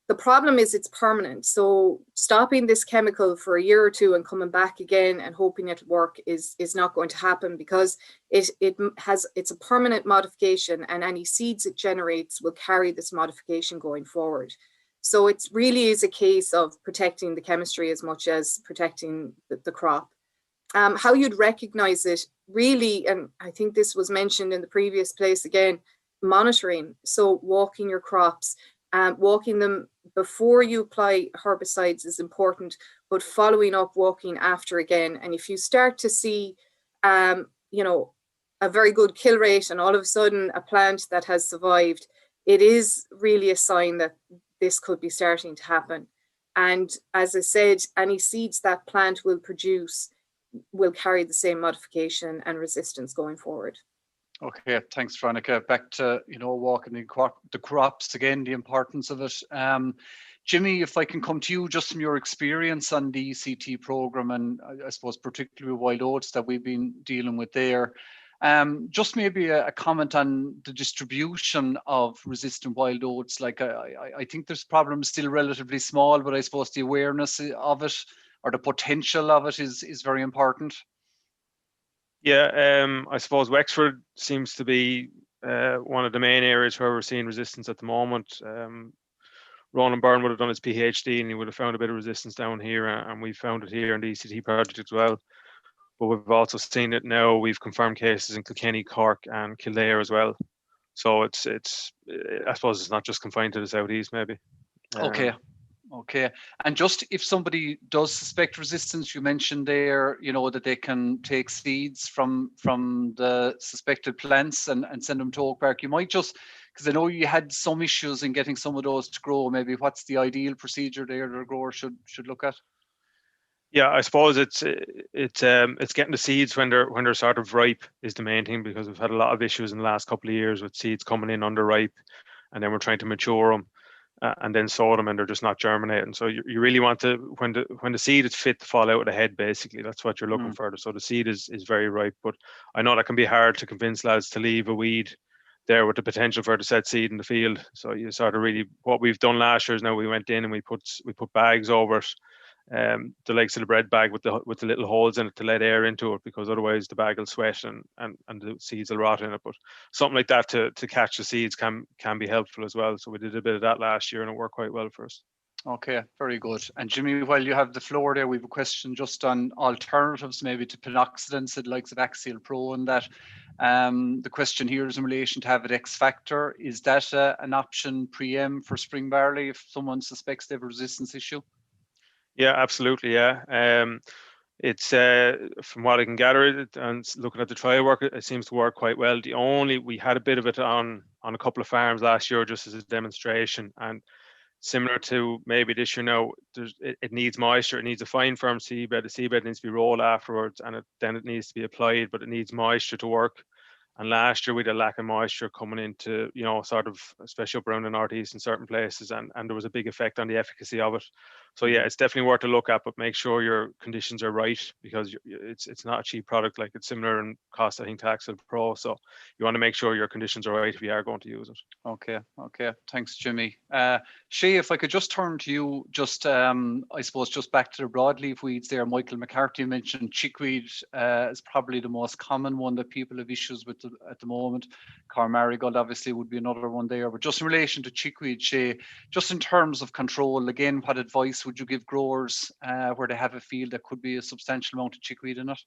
The problem is it's permanent. So stopping this chemical for a year or two and coming back again and hoping it'll work is not going to happen, because it's a permanent modification, and any seeds it generates will carry this modification going forward. So it really is a case of protecting the chemistry as much as protecting the crop. How you'd recognize it really, and I think this was mentioned in the previous place again, monitoring. So walking your crops, walking them before you apply herbicides is important, but following up walking after again. And if you start to see, you know, a very good kill rate and all of a sudden a plant that has survived, it is really a sign that this could be starting to happen. And as I said, any seeds that plant will produce will carry the same modification and resistance going forward. Okay, thanks, Veronica. Back to, you know, walking the crops again, the importance of it. Jimmy, if I can come to you just from your experience on the ECT program, and I suppose particularly with wild oats that we've been dealing with there, just maybe a comment on the distribution of resistant wild oats. Like I think this problem is still relatively small, but I suppose the awareness of it or the potential of it is very important. Yeah, I suppose Wexford seems to be one of the main areas where we're seeing resistance at the moment. Ronan Byrne would have done his PhD and he would have found a bit of resistance down here, and we found it here in the ECT project as well. But we've also seen it now. We've confirmed cases in Kilkenny, Cork, and Kildare as well. So it's I suppose it's not just confined to the southeast, maybe. Okay. And just if somebody does suspect resistance, you mentioned there, you know, that they can take seeds from the suspected plants and send them to Oak Park. You might just, because I know you had some issues in getting some of those to grow, maybe what's the ideal procedure there that a grower should look at? Yeah, I suppose it's getting the seeds when they're sort of ripe is the main thing, because we've had a lot of issues in the last couple of years with seeds coming in underripe, and then we're trying to mature them. And then sow them and they're just not germinating. So you really want to, when the seed is fit to fall out of the head, basically, that's what you're looking for. So the seed is very ripe, but I know that can be hard to convince lads to leave a weed there with the potential for the set seed in the field. So you sort of really, what we've done last year is now we went in and we put bags over it, the likes of the bread bag with the little holes in it to let air into it, because otherwise the bag will sweat and the seeds will rot in it. But something like that to catch the seeds can be helpful as well. So we did a bit of that last year and it worked quite well for us. Okay, very good. And Jimmy, while you have the floor there, we have a question just on alternatives maybe to pinoxidants, the likes of Axial Pro and that. The question here is in relation to Havidex Factor. Is that an option pre-em for spring barley if someone suspects they have a resistance issue? Yeah, absolutely. Yeah. It's from what I can gather and looking at the trial work, it seems to work quite well. We had a bit of it on a couple of farms last year just as a demonstration, and similar to maybe this year now, it needs moisture. It needs a fine firm seedbed. The seedbed needs to be rolled afterwards, and then it needs to be applied, but it needs moisture to work. And last year we had a lack of moisture coming into, you know, sort of, especially up around the northeast in certain places, and there was a big effect on the efficacy of it. So yeah, it's definitely worth a look at, but make sure your conditions are right, because it's not a cheap product. Like, it's similar in cost, I think, to Axial Pro. So you want to make sure your conditions are right if you are going to use it. Okay. Thanks, Jimmy. Shay, if I could just turn to you, just I suppose just back to the broadleaf weeds there. Michael McCarthy mentioned chickweed is probably the most common one that people have issues with at the moment. Marigold obviously would be another one there, but just in relation to chickweed, Shay, just in terms of control, again, what advice would you give growers where they have a field that could be a substantial amount of chickweed in it?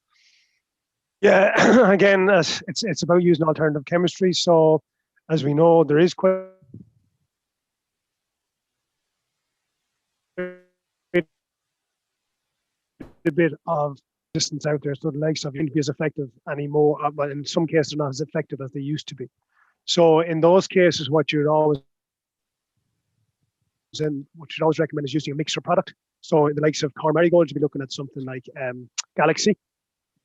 Yeah, again, it's about using alternative chemistry. So as we know, there is quite a bit of distance out there, so the likes of won't be as effective anymore, but in some cases they're not as effective as they used to be. So in those cases, what you'd always recommend is using a mixer product. So in the likes of corn Marigold, you'd be looking at something like Galaxy,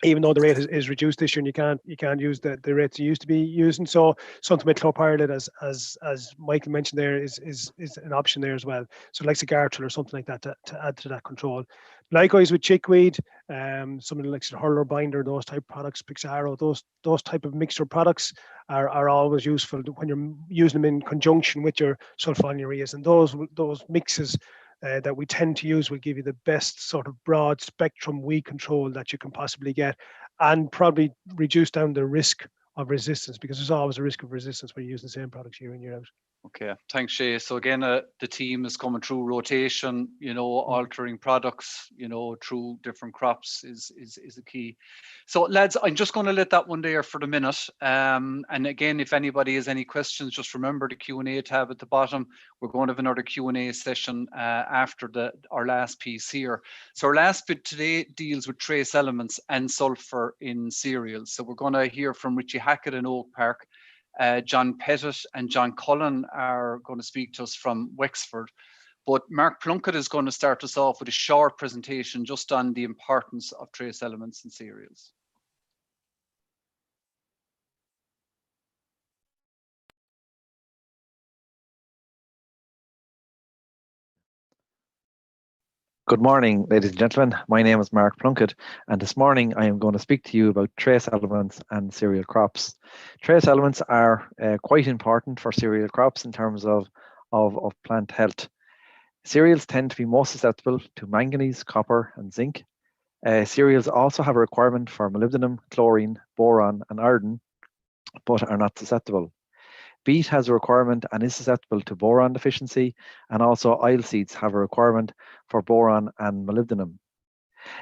even though the rate is reduced this year, and you can't use the rates you used to be using. So something with clopyralid, as Michael mentioned there, is an option there as well. So like Gartril or something like that to add to that control. Likewise with chickweed, something like hurler binder, those type of products, Pixaro, those type of mixture products are always useful when you're using them in conjunction with your sulfonylureas, and those mixes that we tend to use will give you the best sort of broad spectrum weed control that you can possibly get, and probably reduce down the risk of resistance, because there's always a risk of resistance when you're using the same products year in, year out. Okay, thanks, Shay. So again, the team is coming through rotation, altering products, through different crops is a key. So lads, I'm just going to let that one there for the minute. And again, if anybody has any questions, just remember the Q&A tab at the bottom. We're going to have another Q&A session after our last piece here. So our last bit today deals with trace elements and sulfur in cereals. So we're going to hear from Richie Hackett in Oak Park. John Pettit and John Cullen are going to speak to us from Wexford. But Mark Plunkett is going to start us off with a short presentation just on the importance of trace elements in cereals. Good morning, ladies and gentlemen. My name is Mark Plunkett, and this morning I am going to speak to you about trace elements and cereal crops. Trace elements are quite important for cereal crops in terms of plant health. Cereals tend to be most susceptible to manganese, copper, and zinc. Cereals also have a requirement for molybdenum, chlorine, boron, and iron, but are not susceptible. Beet has a requirement and is susceptible to boron deficiency, and also oilseeds have a requirement for boron and molybdenum.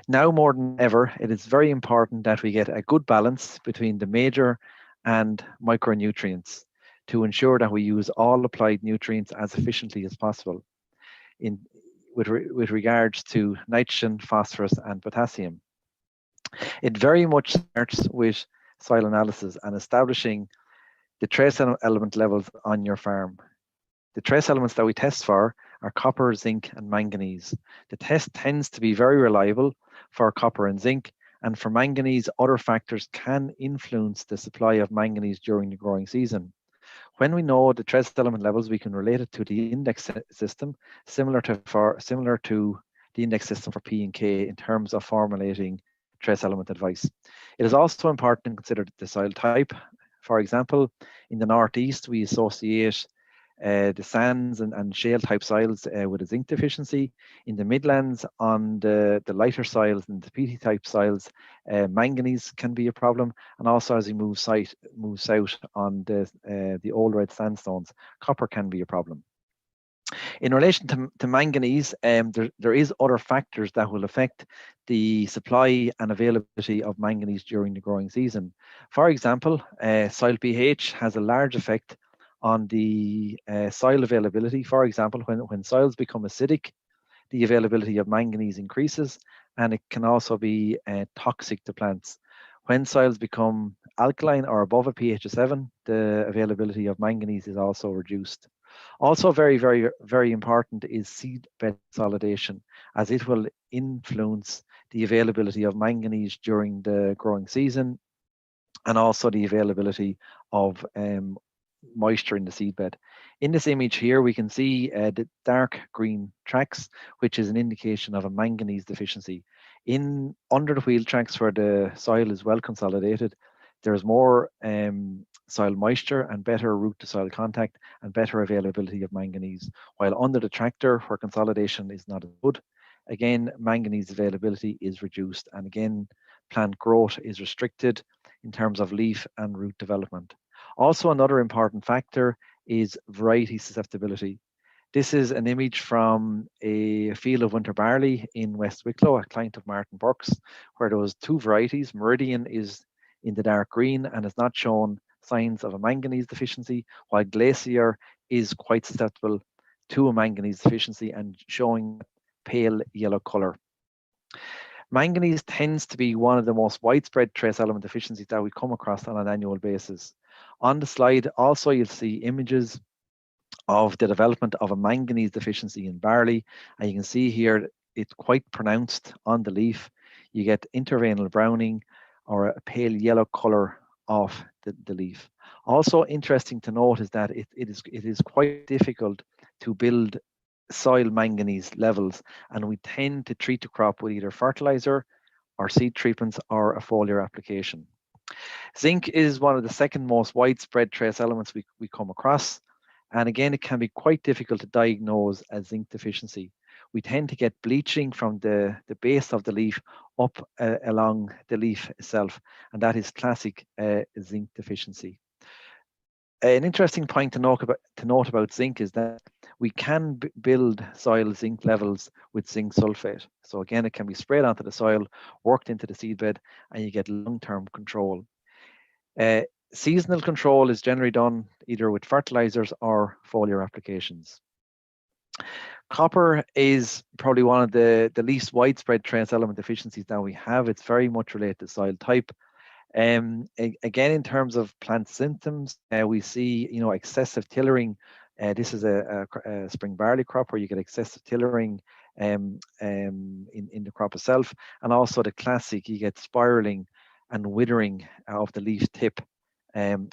Now more than ever, it is very important that we get a good balance between the major and micronutrients to ensure that we use all applied nutrients as efficiently as possible with regards to nitrogen, phosphorus, and potassium. It very much starts with soil analysis and establishing the trace element levels on your farm. The trace elements that we test for are copper, zinc, and manganese. The test tends to be very reliable for copper and zinc, and for manganese, other factors can influence the supply of manganese during the growing season. When we know the trace element levels, we can relate it to the index system, similar to the index system for P and K in terms of formulating trace element advice. It is also important to consider the soil type. For example, in the northeast, we associate the sands and shale type soils with a zinc deficiency. In the Midlands, on the lighter soils and the peaty type soils, manganese can be a problem. And also as we move south on the old red sandstones, copper can be a problem. In relation to manganese, there is other factors that will affect the supply and availability of manganese during the growing season. For example, soil pH has a large effect on the soil availability. For example, when soils become acidic, the availability of manganese increases, and it can also be toxic to plants. When soils become alkaline or above a pH of 7, the availability of manganese is also reduced. Also very, very, very important is seed bed consolidation, as it will influence the availability of manganese during the growing season, and also the availability of moisture in the seed bed. In this image here, we can see the dark green tracks, which is an indication of a manganese deficiency. Under the wheel tracks where the soil is well consolidated, there's more soil moisture and better root to soil contact and better availability of manganese. While under the tractor where consolidation is not as good, again, manganese availability is reduced, and again, plant growth is restricted in terms of leaf and root development. Also, another important factor is variety susceptibility. This is an image from a field of winter barley in West Wicklow, a client of Martin Burke's, where there was 2 varieties. Meridian is in the dark green and has not shown signs of a manganese deficiency, while Glacier is quite susceptible to a manganese deficiency and showing pale yellow color. Manganese tends to be one of the most widespread trace element deficiencies that we come across on an annual basis. On the slide, also, you'll see images of the development of a manganese deficiency in barley, and you can see here it's quite pronounced on the leaf. You get interveinal browning or a pale yellow color of the leaf. Also interesting to note is that it is quite difficult to build soil manganese levels, and we tend to treat the crop with either fertilizer or seed treatments or a foliar application. Zinc is one of the second most widespread trace elements we come across, and again it can be quite difficult to diagnose a zinc deficiency. We tend to get bleaching from the base of the leaf up along the leaf itself, and that is classic zinc deficiency. An interesting point to note about zinc is that we can build soil zinc levels with zinc sulfate. So again, it can be sprayed onto the soil, worked into the seedbed, and you get long-term control. Seasonal control is generally done either with fertilizers or foliar applications. Copper is probably one of the least widespread trace element deficiencies that we have. It's very much related to soil type. Again, in terms of plant symptoms, we see, excessive tillering. This is a spring barley crop where you get excessive tillering in the crop itself, and also the classic, you get spiraling and withering of the leaf tip.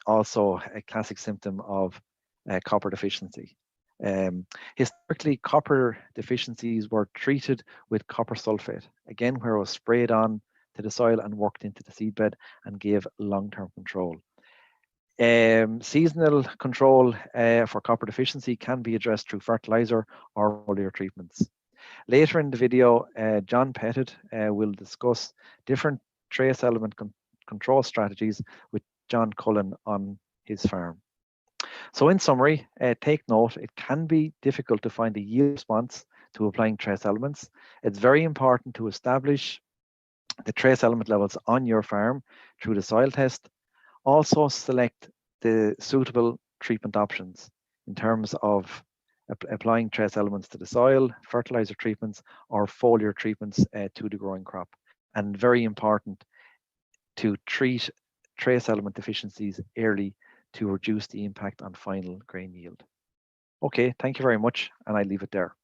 Also a classic symptom of copper deficiency. Historically, copper deficiencies were treated with copper sulfate, again where it was sprayed on to the soil and worked into the seedbed and gave long-term control. Seasonal control for copper deficiency can be addressed through fertilizer or foliar treatments. Later in the video, John Pettit will discuss different trace element control strategies with John Cullen on his farm. So in summary, take note, it can be difficult to find a yield response to applying trace elements. It's very important to establish the trace element levels on your farm through the soil test. Also select the suitable treatment options in terms of applying trace elements to the soil, fertilizer treatments, or foliar treatments to the growing crop. And very important to treat trace element deficiencies early to reduce the impact on final grain yield. Okay, thank you very much, and I leave it there.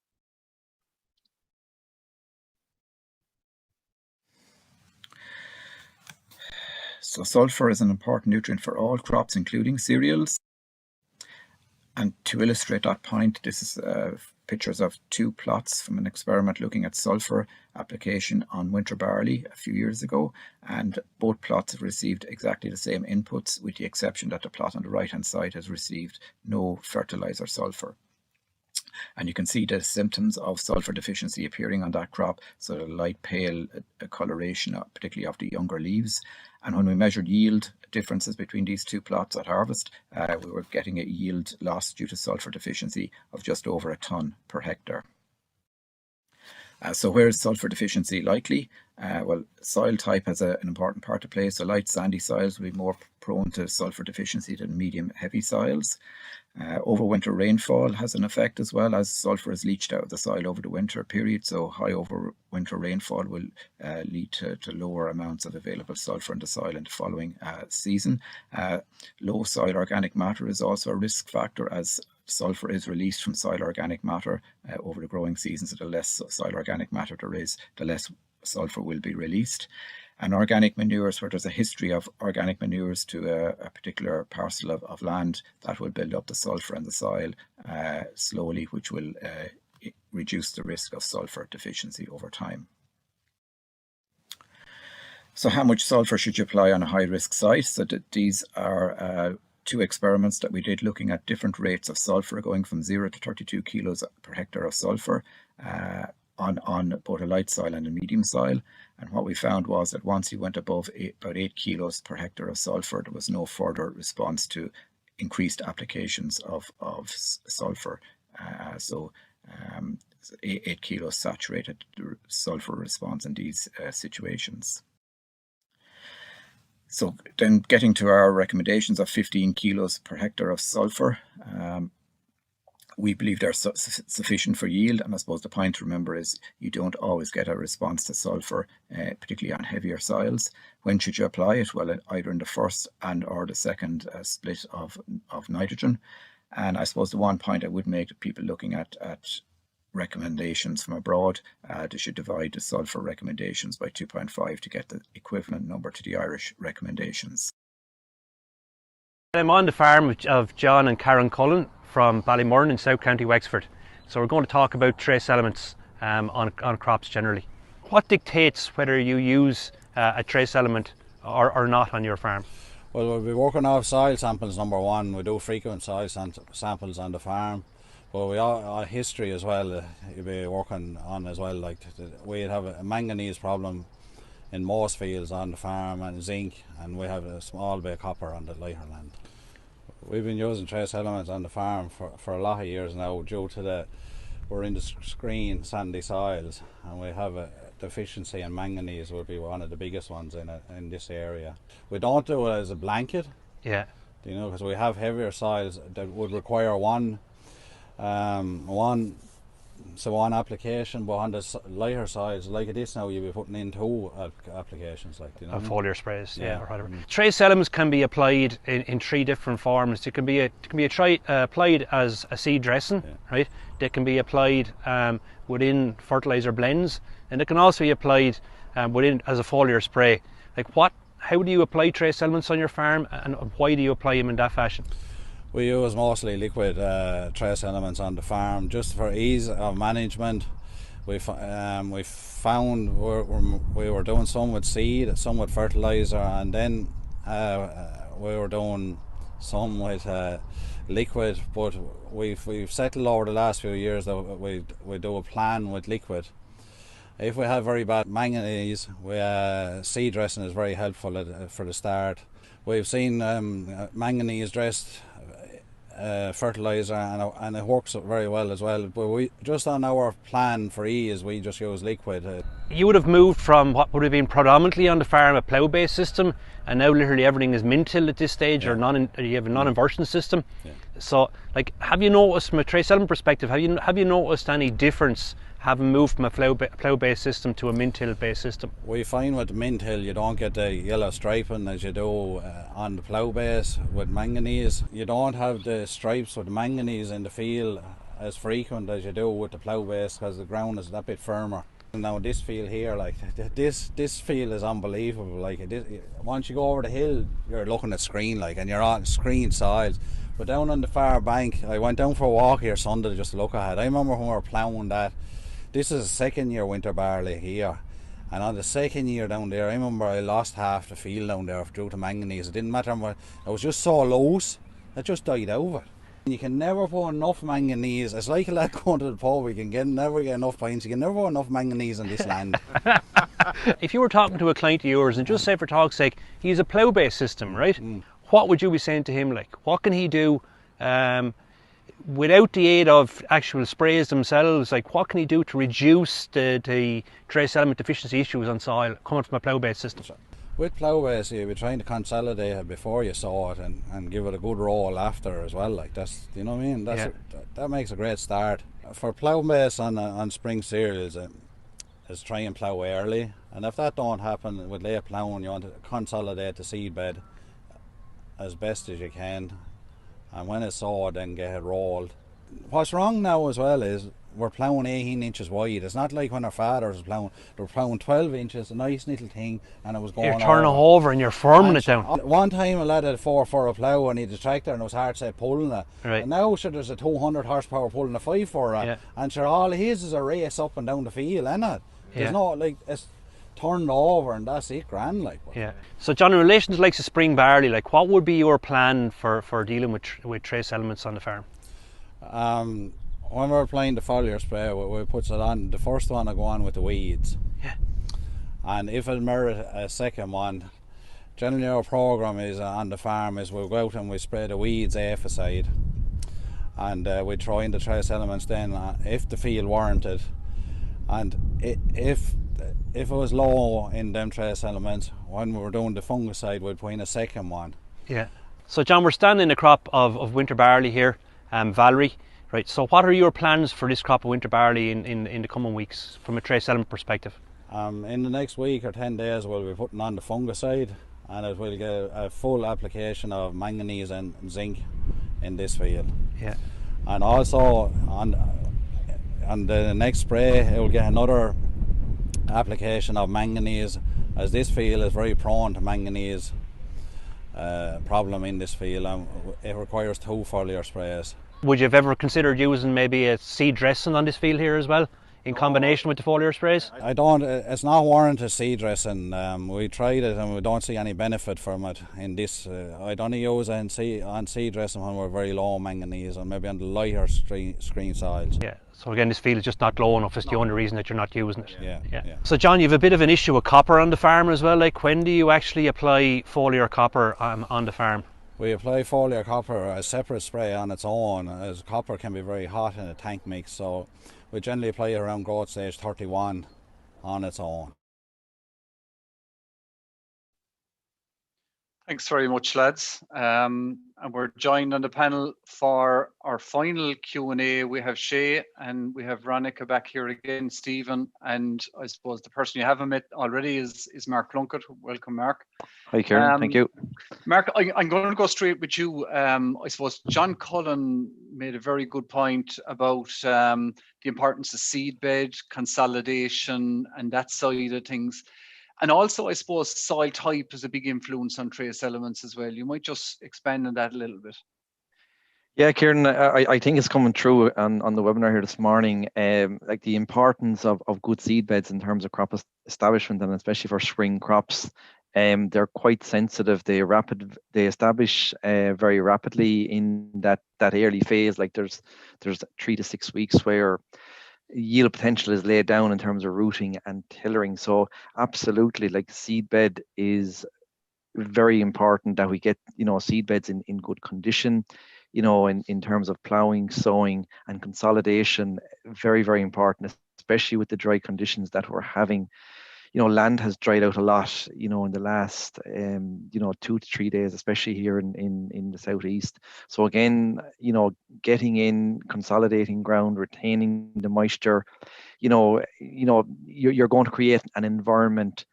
So sulfur is an important nutrient for all crops, including cereals. And to illustrate that point, this is pictures of two plots from an experiment looking at sulfur application on winter barley a few years ago. And both plots have received exactly the same inputs, with the exception that the plot on the right-hand side has received no fertilizer sulfur. And you can see the symptoms of sulfur deficiency appearing on that crop, so the light pale coloration, particularly of the younger leaves. And when we measured yield differences between these two plots at harvest, we were getting a yield loss due to sulfur deficiency of just over a tonne per hectare. So where is sulfur deficiency likely? Well, soil type has an important part to play. So light sandy soils will be more prone to sulfur deficiency than medium heavy soils. Overwinter rainfall has an effect as well, as sulfur is leached out of the soil over the winter period. So high overwinter rainfall will lead to lower amounts of available sulfur in the soil in the following season. Low soil organic matter is also a risk factor, as sulfur is released from soil organic matter over the growing season. So the less soil organic matter there is, the less sulfur will be released. And organic manures, where there's a history of organic manures to a particular parcel of land, that will build up the sulfur in the soil slowly, which will reduce the risk of sulfur deficiency over time. So how much sulfur should you apply on a high-risk site? So these are two experiments that we did looking at different rates of sulfur, going from 0 to 32 kilos per hectare of sulfur on both a light soil and a medium soil. And what we found was that once you went above about 8 kilos per hectare of sulfur, there was no further response to increased applications of sulfur. 8 kilos saturated the sulfur response in these situations. So then getting to our recommendations of 15 kilos per hectare of sulfur, we believe they're sufficient for yield. And I suppose the point to remember is you don't always get a response to sulfur, particularly on heavier soils. When should you apply it? Well, either in the first and or the second split of nitrogen. And I suppose the one point I would make to people looking at recommendations from abroad, they should divide the sulfur recommendations by 2.5 to get the equivalent number to the Irish recommendations. I'm on the farm of John and Karen Cullen from Ballymurn in South County Wexford. So we're going to talk about trace elements on crops generally. What dictates whether you use a trace element or not on your farm? Well, we'll be working off soil samples, number one. We do frequent soil samples on the farm. But we our history as well, you'll be working on as well. Like we have a manganese problem in most fields on the farm, and zinc, and we have a small bit of copper on the lighter land. We've been using trace elements on the farm for a lot of years now due to we're in the screen sandy soils, and we have a deficiency in manganese would be one of the biggest ones in this area. We don't do it as a blanket, because we have heavier soils that would require one application, but on the lighter soils like this now you'll be putting in two applications, like foliar sprays, or whatever. Trace elements can be applied in three different forms. It can be applied as a seed dressing, right? They can be applied within fertilizer blends, and it can also be applied within as a foliar spray. How do you apply trace elements on your farm, and why do you apply them in that fashion? We use mostly liquid trace elements on the farm just for ease of management. We found we were doing some with seed, some with fertilizer, and then we were doing some with liquid. But we've settled over the last few years that we do a plan with liquid. If we have very bad manganese, seed dressing is very helpful for the start. We've seen manganese dressed fertilizer, and it works very well as well. But we just on our plan for ease, we just use liquid. You would have moved from what would have been predominantly on the farm a plough-based system, and now literally everything is min-till at this stage, or you have a non-inversion system. So, have you noticed from a trace element perspective? Have you noticed any difference having moved from a plough-based system to a min-till-based system? We find with min-till you don't get the yellow striping as you do on the plough base with manganese. You don't have the stripes with manganese in the field as frequent as you do with the plough base because the ground is that bit firmer. Now this field here, this field is unbelievable. Once you go over the hill, you're looking at screen and you're on screen sides. But down on the far bank, I went down for a walk here Sunday just to look at it. I remember when we were ploughing that. This is a second year winter barley here, and on the second year down there I remember I lost half the field down there due to manganese. It didn't matter what, it was just so loose, it just died over. You can never put enough manganese. It's like a lad going to the pub, you can never get enough pints, you can never put enough manganese in this land. If you were talking to a client of yours and just say for talk's sake he's a plough based system, right? What would you be saying to him? What can he do without the aid of actual sprays themselves? What can he do to reduce the trace element deficiency issues on soil coming from a plough-based system? With plough-based, you'll be trying to consolidate it before you sow it and give it a good roll after as well. That's, you know what I mean? That makes a great start. For plough-based on spring cereals, is try and plough early, and if that don't happen with late ploughing, you want to consolidate the seed bed as best as you can. And when it's sowed, then get it rolled. What's wrong now as well is we're ploughing 18 inches wide. It's not like when our fathers were ploughing. They were ploughing 12 inches, a nice little thing, and it was going You're turning over and you're forming it down. One time a lad had 4 for a plough and he had a tractor and it was hard to say pulling it. Right. And now there's a 200 horsepower pulling a 5 for it. And all his is a race up and down the field, isn't it? There's no, it's turned over and that's it, grand So John, in relation to the spring barley, what would be your plan for dealing with trace elements on the farm? When we're applying the foliar spray, we put it on. The first one I go on with the weeds. And if it merit a second one, generally our program is on the farm is we'll go out and we spray the weeds aphicide, and we throw in the trace elements then if the field warranted, and if it was low in them trace elements, when we were doing the fungicide we'd put in a second one. So John, we're standing in a crop of winter barley here, Valerie. Right, so what are your plans for this crop of winter barley in the coming weeks from a trace element perspective? In the next week or 10 days we'll be putting on the fungicide, and it will get a full application of manganese and zinc in this field. Yeah. And also on the next spray it will get another application of manganese, as this field is very prone to manganese problem in this field, and it requires 2 foliar sprays. Would you have ever considered using maybe a seed dressing on this field here as well, in combination with the foliar sprays? I don't. It's not warranted seed dressing. We tried it and we don't see any benefit from it in this. I'd only use it on seed dressing when we're very low on manganese, and maybe on the lighter screen soils. Yeah. So again, this field is just not low enough. It's the only reason that you're not using it. Yeah. So John, you have a bit of an issue with copper on the farm as well. Like, when do you actually apply foliar copper on the farm? We apply foliar copper as separate spray on its own, as copper can be very hot in a tank mix, so we generally apply it around growth stage 31 on its own. Thanks very much, lads. And we're joined on the panel for our final Q&A. We have Shay and we have Veronica back here again, Stephen, and I suppose the person you haven't met already is Mark Plunkett. Welcome, Mark. Hi, Kieran. Thank you. Mark, I'm going to go straight with you. I suppose John Cullen made a very good point about the importance of seedbed, consolidation, and that side of things. And also, I suppose, soil type is a big influence on trace elements as well. You might just expand on that a little bit. Yeah, Kieran, I think it's coming through on the webinar here this morning, like the importance of good seed beds in terms of crop establishment, and especially for spring crops. They're quite sensitive. They establish very rapidly in that early phase. Like there's 3 to 6 weeks where yield potential is laid down in terms of rooting and tillering. So absolutely, like seed bed is very important that we get, seed beds in good condition, in terms of ploughing, sowing and consolidation. Very, very important, especially with the dry conditions that we're having. Land has dried out a lot, in the last, 2 to 3 days, especially here in the southeast. So again, getting in, consolidating ground, retaining the moisture, you're going to create an environment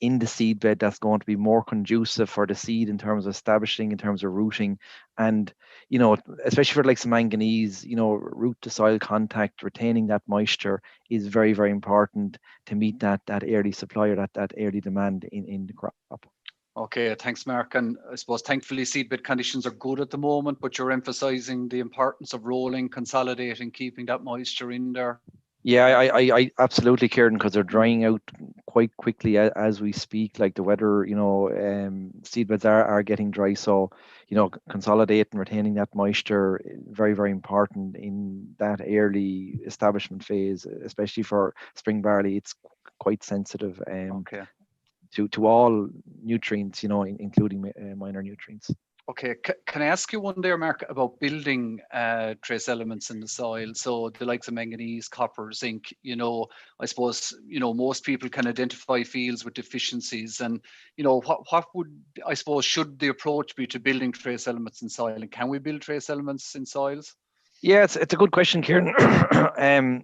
in the seed bed that's going to be more conducive for the seed in terms of establishing, in terms of rooting, and especially for like some manganese, root to soil contact, retaining that moisture is very, very important to meet that early supply, or that early demand in the crop. Okay, thanks, Mark. And I suppose thankfully seedbed conditions are good at the moment, but you're emphasizing the importance of rolling, consolidating, keeping that moisture in there. Yeah, I absolutely, Kieran, because they're drying out quite quickly as we speak. Like the weather, seedbeds are getting dry. So, consolidating, retaining that moisture, very, very important in that early establishment phase, especially for spring barley. It's quite sensitive to all nutrients, including minor nutrients. Okay, can I ask you one there, Mark, about building trace elements in the soil? So the likes of manganese, copper, zinc, I suppose, most people can identify fields with deficiencies, and, what would, I suppose, should the approach be to building trace elements in soil, and can we build trace elements in soils? Yeah, it's a good question, Kieran.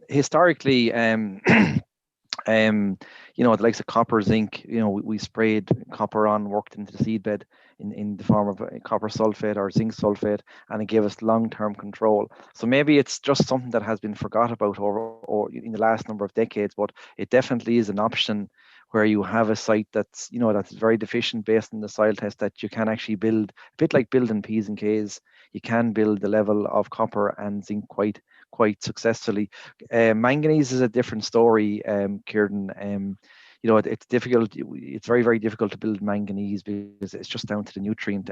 Historically, the likes of copper, zinc, we sprayed copper on, worked into the seedbed in the form of copper sulfate or zinc sulfate, and it gave us long-term control. So maybe it's just something that has been forgot about or in the last number of decades, but it definitely is an option where you have a site that's, that's very deficient based on the soil test, that you can actually build, a bit like building P's and K's. You can build the level of copper and zinc quite successfully. Manganese is a different story, Kieran. It's difficult. It's very, very difficult to build manganese because it's just down to the nutrient.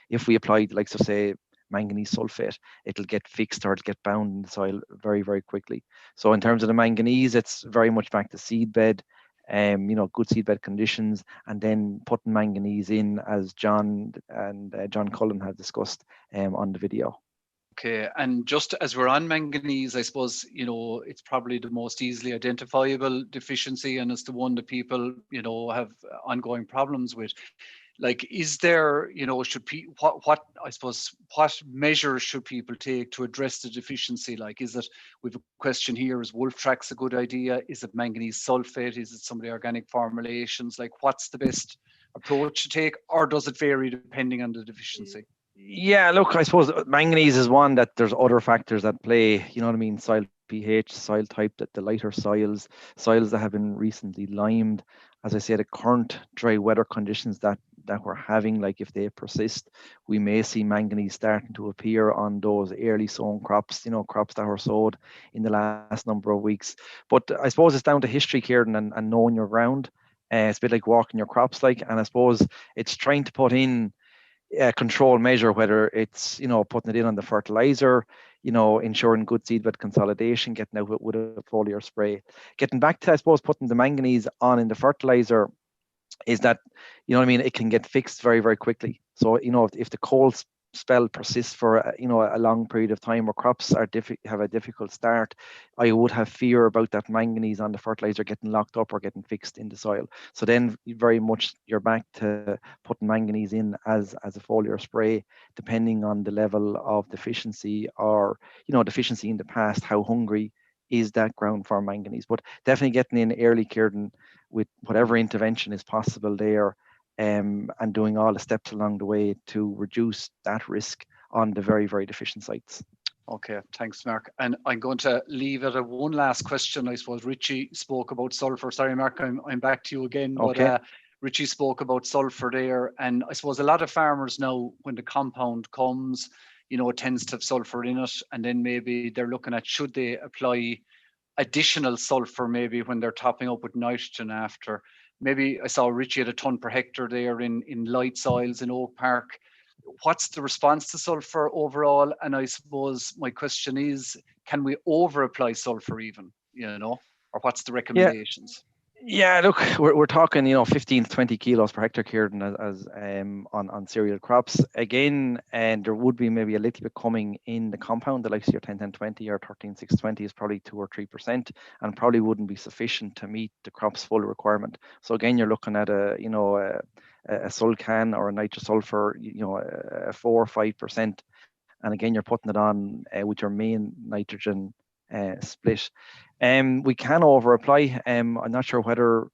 If we applied, like, so say, manganese sulfate, it'll get fixed or it'll get bound in the soil very, very quickly. So in terms of the manganese, it's very much back to seedbed. Good seedbed conditions, and then putting manganese in, as John Cullen had discussed on the video. Okay, and just as we're on manganese, I suppose, it's probably the most easily identifiable deficiency, and it's the one that people, have ongoing problems with. like, is there, should what I suppose, what measures should people take to address the deficiency? Like, is it, we've a question here, is Wolf Trax a good idea? Is it manganese sulfate? Is it some of the organic formulations? Like, what's the best approach to take, or does it vary depending on the deficiency? Yeah, look, I suppose manganese is one that there's other factors that play, you know what I mean? Soil pH, soil type, that the lighter soils that have been recently limed. As I said, the current dry weather conditions that we're having, like if they persist, we may see manganese starting to appear on those early sown crops, crops that were sowed in the last number of weeks. But I suppose it's down to history, Kieran, and knowing your ground. It's a bit like walking your crops, and I suppose it's trying to put in a control measure, whether it's putting it in on the fertilizer, ensuring good seedbed consolidation, getting out with a foliar spray. Getting back to, I suppose, putting the manganese on in the fertilizer, is that, it can get fixed very, very quickly. So if the cold spell persists for a long period of time, where crops have a difficult start, I would have fear about that manganese on the fertilizer getting locked up or getting fixed in the soil. So then very much you're back to putting manganese in as a foliar spray, depending on the level of deficiency, or deficiency in the past, how hungry is that ground for manganese. But definitely getting in early, Kieran, with whatever intervention is possible there, and doing all the steps along the way to reduce that risk on the very, very deficient sites. Okay, thanks, Mark. And I'm going to leave it at one last question. I suppose Richie spoke about sulfur. Sorry, Mark, I'm back to you again. Okay. But Richie spoke about sulfur there. And I suppose a lot of farmers now, when the compound comes, it tends to have sulfur in it. And then maybe they're looking at, should they apply additional sulfur maybe when they're topping up with nitrogen after? Maybe I saw Richie had a ton per hectare there in light soils in Oak Park. What's the response to sulfur overall? And I suppose my question is, can we over apply sulfur even, or what's the recommendations? Yeah, look, we're talking, 15 to 20 kilos per hectare, Kieran, as on cereal crops. Again, and there would be maybe a little bit coming in the compound, the likes of your 10-10-20 or 13-6-20 is probably 2 or 3%, and probably wouldn't be sufficient to meet the crop's full requirement. So again, you're looking at a sulcan or a nitrosulfur, a 4 or 5%, and again, you're putting it on with your main nitrogen split. We can over apply. I'm not sure whether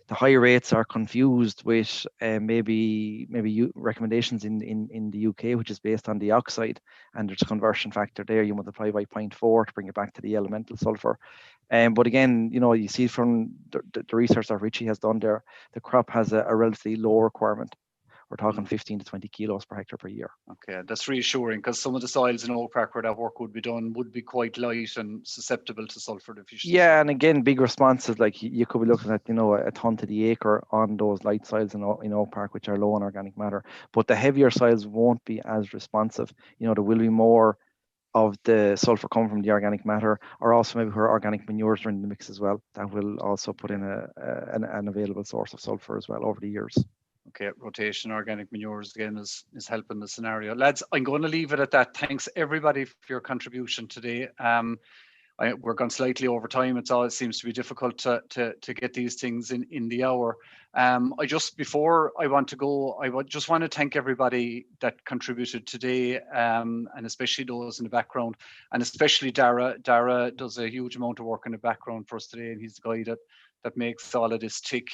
the high rates are confused with maybe recommendations in the UK, which is based on the oxide, and there's a conversion factor there. You multiply by 0.4 to bring it back to the elemental sulfur. But again, you see from the research that Richie has done there, the crop has a relatively low requirement. We're talking 15 to 20 kilos per hectare per year. Okay, that's reassuring, because some of the soils in Oak Park where that work would be done would be quite light and susceptible to sulfur deficiency. Yeah, and again, big responses, like you could be looking at, a ton to the acre on those light soils in Oak Park, which are low in organic matter. But the heavier soils won't be as responsive. There will be more of the sulfur come from the organic matter, or also maybe where organic manures are in the mix as well. That will also put in an available source of sulfur as well over the years. Okay, rotation organic manures again is helping the scenario. Lads, I'm going to leave it at that. Thanks everybody for your contribution today. We're gone slightly over time. It seems to be difficult to get these things in the hour. Before I want to go, I just want to thank everybody that contributed today, and especially those in the background, and especially Dara. Dara does a huge amount of work in the background for us today, and he's the guy that makes all of this tick.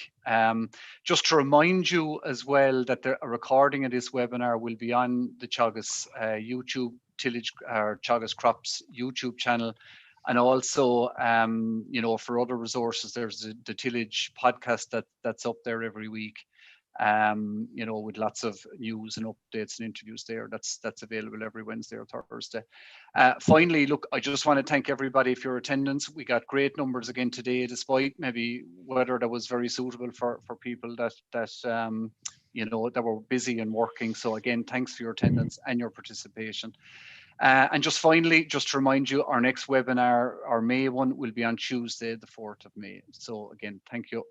Just to remind you as well that a recording of this webinar will be on the Teagasc YouTube tillage, or Teagasc Crops YouTube channel. And also, for other resources, there's the tillage podcast that's up there every week, with lots of news and updates and interviews there. That's available every Wednesday or Thursday. Finally, look, I just want to thank everybody for your attendance. We got great numbers again today, despite maybe weather that was very suitable for people that were busy and working. So again, thanks for your attendance and your participation. And just finally, just to remind you, our next webinar, our May one, will be on Tuesday, the 4th of May. So again, thank you.